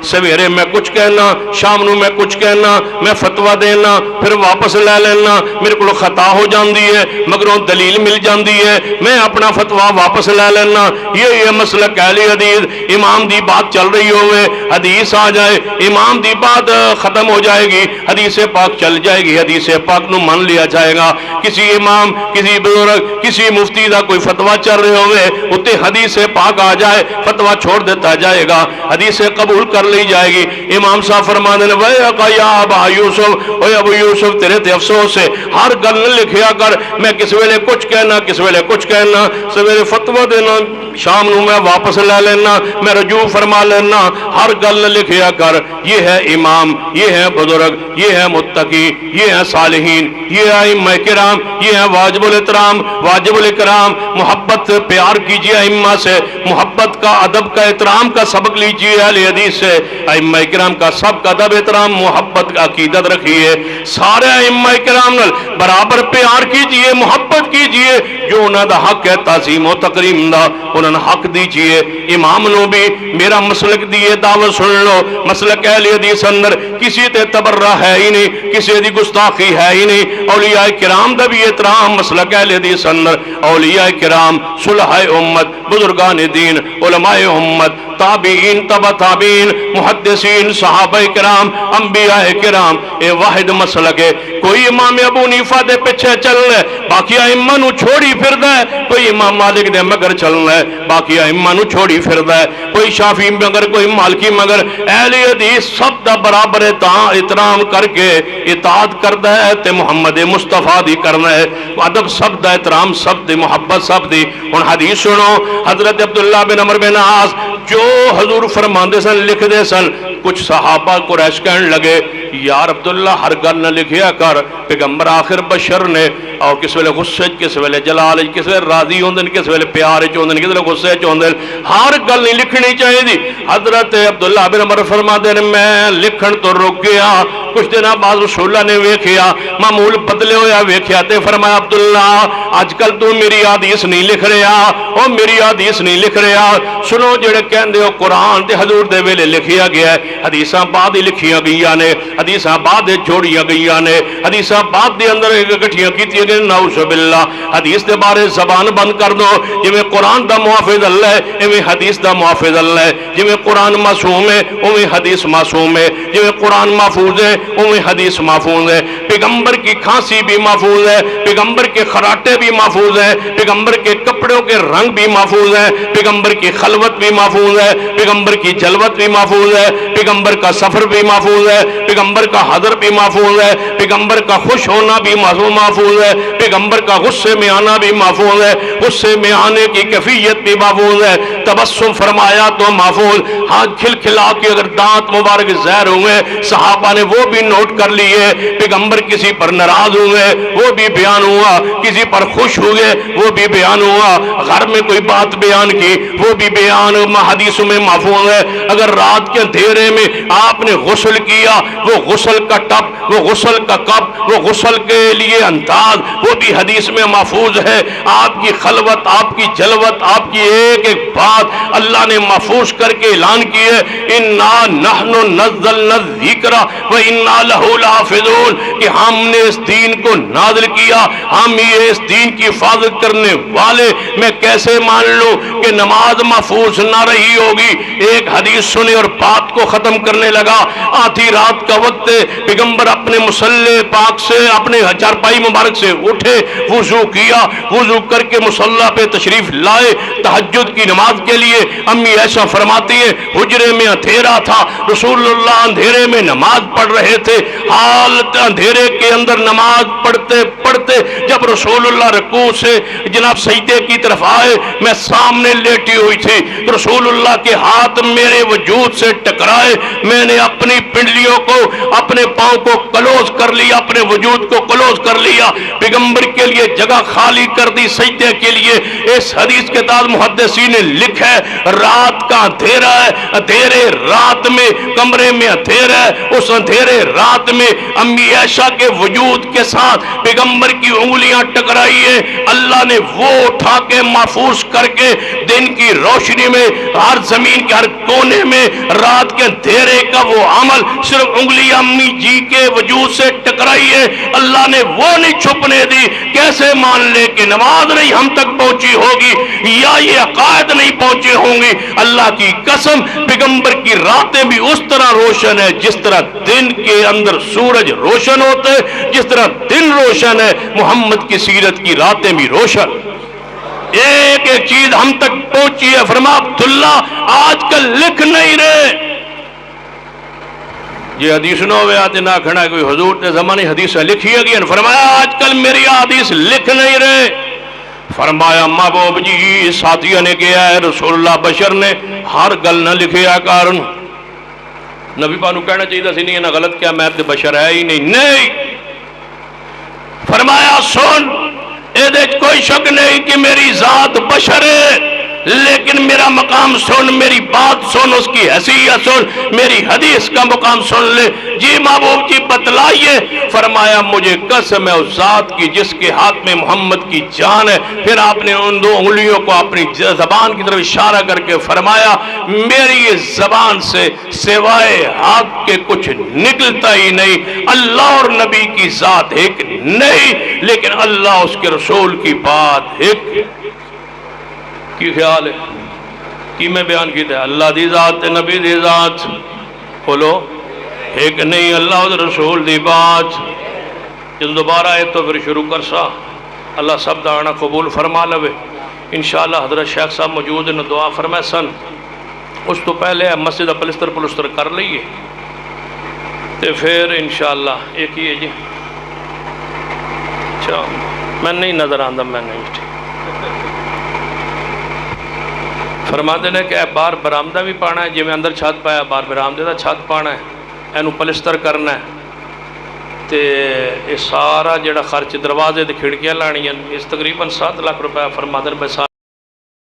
سویرے میں کچھ کہنا شام نو میں کچھ کہنا، میں فتوہ دینا پھر واپس لے لینا، میرے کو خطا ہو جاندی ہے مگروں دلیل مل جاندی ہے، میں اپنا فتوہ واپس لے لینا۔ یہ مسلک اہل حدیث، امام دی بات چل رہی ہوئے حدیث آ جائے امام دی بات ختم ہو جائے گی، حدیث پاک چل جائے گی، حدیث پاک نو مان لیا جائے گا۔ کسی امام کسی بزرگ کسی مفتی دا کوئی فتوہ چل رہے ہوئے اتے حدیث پاک آ جائے فتوہ چھوڑ دیتا جائے گا، حدیث قبول کر لی جائے گی۔ امام صاحب فرمانے نے وَيَقَ يَا أَبَا يُوسُف، اے ابو یوسف تیرے تے افسوس ہے، ہر گل نہ لکھیا کر، میں کس ویلے کچھ کہنا کس ویلے کچھ کہنا، سویرے فتوہ دینا شام نو میں واپس لے لینا، میں رجوع فرما لینا، ہر گل نہ لکھیا کر۔ یہ ہے امام، یہ ہے بزرگ، یہ ہے متقی، یہ ہے صالحین، یہ ہے ائمہ کرام، یہ ہے واجب الاحترام واجب الاکرام۔ محبت پیار کیجیے ائمہ سے، محبت کا ادب کا احترام کا سبق لیجیے اہل حدیث سے، ائمہ کرام کا سب کا ادب احترام محبت کا عقیدت رکھیے، سارے ائمہ کرام نال برابر پیار کیجیے محبت کیجئے جو انہاں دا حق ہے تعظیم و تکریم دا انہاں حق دیجئے امام نو بھی میرا مسلک دیئے دعوت سن لو مسلک اہل حدیث اندر کسی تے تبرہ ہے ہی نہیں کسی دی گستاخی ہے ہی نہیں اولیاء کرام دا بھی احترام مسلک اہل حدیث اندر اولیاء کرام صلحاء امت بزرگان دین علماء امت تابعین تبع تابعین محدثین صحابہ کرام انبیاء کرام اے واحد مسلک ہے کوئی امام ابو حنیفہ دے پیچھے چلنا ہے باقی ائمہ نو چھوڑی پھردا ہے کوئی امام مالک دے مگر چلنا ہے باقی ائمہ نو چھوڑی پھردا ہے کوئی شافعی مگر کوئی مالکی مگر اہل حدیث سب دا برابر احترام کر کے اطاعت کردا ہے تے محمد مصطفیٰ دی کرنا ہے ادب سب دا احترام سب دی محبت سب دی ہن حدیث سنو حضرت عبداللہ بن عمر بن عاص جو حضور فرماندے سن لکھ دے سن کچھ صحابہ قریش کہنے لگے یار عبداللہ ہر گل نہ لکھیا کر پیغمبر آخر بشر نے اور کس ویلے غصے کس ویلے جلال کس ویلے راضی ہوندن کس ویلے پیار چوندن کس ویلے غصے چوندن ہر گل نہیں لکھنی چاہیے دی حضرت عبداللہ بن عمر فرماندے نے میں لکھن تو رک گیا کچھ دن بعد رسول اللہ نے ویکھیا معمول بدلے ہویا ویکھیا تے فرمایا عبداللہ آج کل تو میری حدیث نہیں لکھ رہا او میری حدیث نہیں لکھ رہا سنو جڑے کہندے ہو قرآن تے حضور دے ویلے لکھیا گیا ہے حدیثاں بعد ہی لکھیاں گئیاں نے حدیثاں بعد جوڑیاں گئیاں نے حدیثاں بعد دے اندر اکٹھیاں کیتیاں گئے نعوذ باللہ حدیث دے بارے زبان بند کر دو جویں قرآن دا محافظ اللہ ہے ایویں حدیث دا محافظ اللہ ہے جویں قرآن معصوم ہے اویں حدیث معصوم ہے جویں قرآن محفوظ ہے اویں حدیث محفوظ ہے پیغمبر کی کھانسی بھی محفوظ ہے پیغمبر کے خراٹے بھی محفوظ ہے پیغمبر کے کپڑوں کے رنگ بھی محفوظ ہے پیغمبر کی خلوت بھی محفوظ ہے پیغمبر کی جلوت بھی محفوظ ہے پیغمبر کا سفر بھی محفوظ ہے پیغمبر کا حضر بھی محفوظ ہے پیغمبر کا خوش ہونا بھی محفوظ ہے پیغمبر کا غصے میں آنا بھی محفوظ ہے غصے میں آنے کی کیفیت بھی محفوظ ہے تبسم فرمایا تو محفوظ ہاتھ کھل کھلا کے اگر دانت مبارک زہر ہوئے صحابہ نے وہ بھی نوٹ کر لیے پیغمبر کسی پر ناراض ہوئے وہ بھی بیان ہوا کسی پر خوش ہوئے وہ بھی بیان ہوا گھر میں کوئی بات بیان کی وہ بھی بیان حدیثوں میں محفوظ ہے اگر رات کے اندھیرے میں آپ نے غسل کیا وہ غسل کا ٹب وہ غسل کا کپ وہ غسل کے لیے انداز وہ بھی حدیث میں محفوظ ہے آپ کی خلوت آپ کی جلوت آپ کی ایک ایک بات اللہ نے محفوظ کر کے اعلان کی ہے انا نحن نزلنا الذکر وانا لہ لحافظون کہ ہم نے اس دین کو نازل کیا ہم یہ اس دین کی حفاظت کرنے والے میں کیسے مان لوں کہ نماز محفوظ نہ رہی ہوگی ایک حدیث سنے اور بات کو ختم کرنے لگا آدھی رات کا وقت پیغمبر اپنے مصلی پاک سے اپنے چارپائی مبارک سے اٹھے وضو کیا وضو کر کے مصلی پہ تشریف لائے تہجد کی نماز کے لیے امی ایسا فرماتی ہیں حجرے میں اندھیرا تھا رسول اللہ اندھیرے میں نماز پڑھ رہے تھے حالت اندھیرے کے اندر نماز پڑھتے پڑھتے جب رسول اللہ رکوع سے جناب سجدے کی طرف آئے میں سامنے لیٹی ہوئی تھی رسول اللہ کے ہاتھ میرے وجود سے ٹکرائے میں نے اپنی پنڈلیوں کو اپنے پاؤں کو کلوز کر لیا اپنے وجود کو کلوز کر لیا پیغمبر کے لیے جگہ خالی کر دی سجدے کے لیے اس حدیث کے بعد محدثین نے لکھا ہے رات کا اندھیرا ہے اندھیرے رات میں کمرے میں اندھیرا ہے اس اندھیرے رات میں امی عائشہ کے وجود کے ساتھ پیغمبر کی انگلیاں ٹکرائی ہیں اللہ نے وہ اٹھا کے محفوظ کر کے دن کی روشنی میں ہر زمین کے ہر کونے میں رات کے اندھیرے کا وہ عمل صرف انگلی امی جی کے وجود سے ٹکرائی ہے اللہ نے وہ نہیں چھپنے دی کیسے مان لے کہ نماز نہیں ہم تک پہنچی ہوگی یا یہ عقائد نہیں پہنچے ہوں گے اللہ کی قسم پیغمبر کی راتیں بھی اس طرح روشن ہے جس طرح دن کے اندر سورج روشن ہوتا ہے جس طرح دن روشن ہے محمد کی سیرت کی راتیں بھی روشن ایک ایک چیز ہم تک پہنچی ہے فرما عبداللہ آج کل لکھ نہیں رہے یہ حدیث نہ ہوئے آتے نہ کھڑا کوئی حضور تے زمانے حدیث لکھی ہے گی فرمایا آج کل میری حدیث لکھ نہیں رہے فرمایا محبوب جی ساتھیوں نے کیا ہے رسول اللہ بشر نے ہر گل نہ لکھیا کارن نبی پانو کہنا چاہیے سی نہیں نہ غلط کیا میں تے بشر ہے ہی نہیں فرمایا سن اے دے کوئی شک نہیں کہ میری ذات بشر ہے لیکن میرا مقام سن، میری بات سن، اس کی حیثیت سن، میری حدیث کا مقام سن لے۔ جی محبوب جی بتلائیے۔ فرمایا مجھے قسم ہے اس ذات کی جس کے ہاتھ میں محمد کی جان ہے۔ پھر آپ نے ان 2 انگلیوں کو اپنی زبان کی طرف اشارہ کر کے فرمایا میری یہ زبان سے سوائے حق کے کچھ نکلتا ہی نہیں۔ اللہ اور نبی کی ذات ایک نہیں، لیکن اللہ اس کے رسول کی بات ایک کی خیال ہے کی میں بیان کیتا ہے اللہ دی ذات نبی دی ذات بولو ایک نہیں، اللہ اور رسول دی بات۔ جب دوبارہ آئے تو پھر شروع کر سا اللہ سب دعانا قبول فرما لوے۔ انشاءاللہ حضرت شیخ صاحب موجود ہیں، دعا فرمائے سن۔ اس تو پہلے مسجد پلستر کر لئیے تو پھر انشاءاللہ ایک ہی ہے جی اچھا میں نہیں نظر آندہ میں نہیں فرما دینے کہ بار برآمدہ بھی پانا ہے جی میں اندر چھت پایا بار برآمدہ دا چھت پانا ہے اینو پلستر کرنا ہے تے یہ سارا جڑا خرچ دروازے دے کھڑکیاں لانی ہیں اس تقریباً 7 لاکھ روپے فرما دن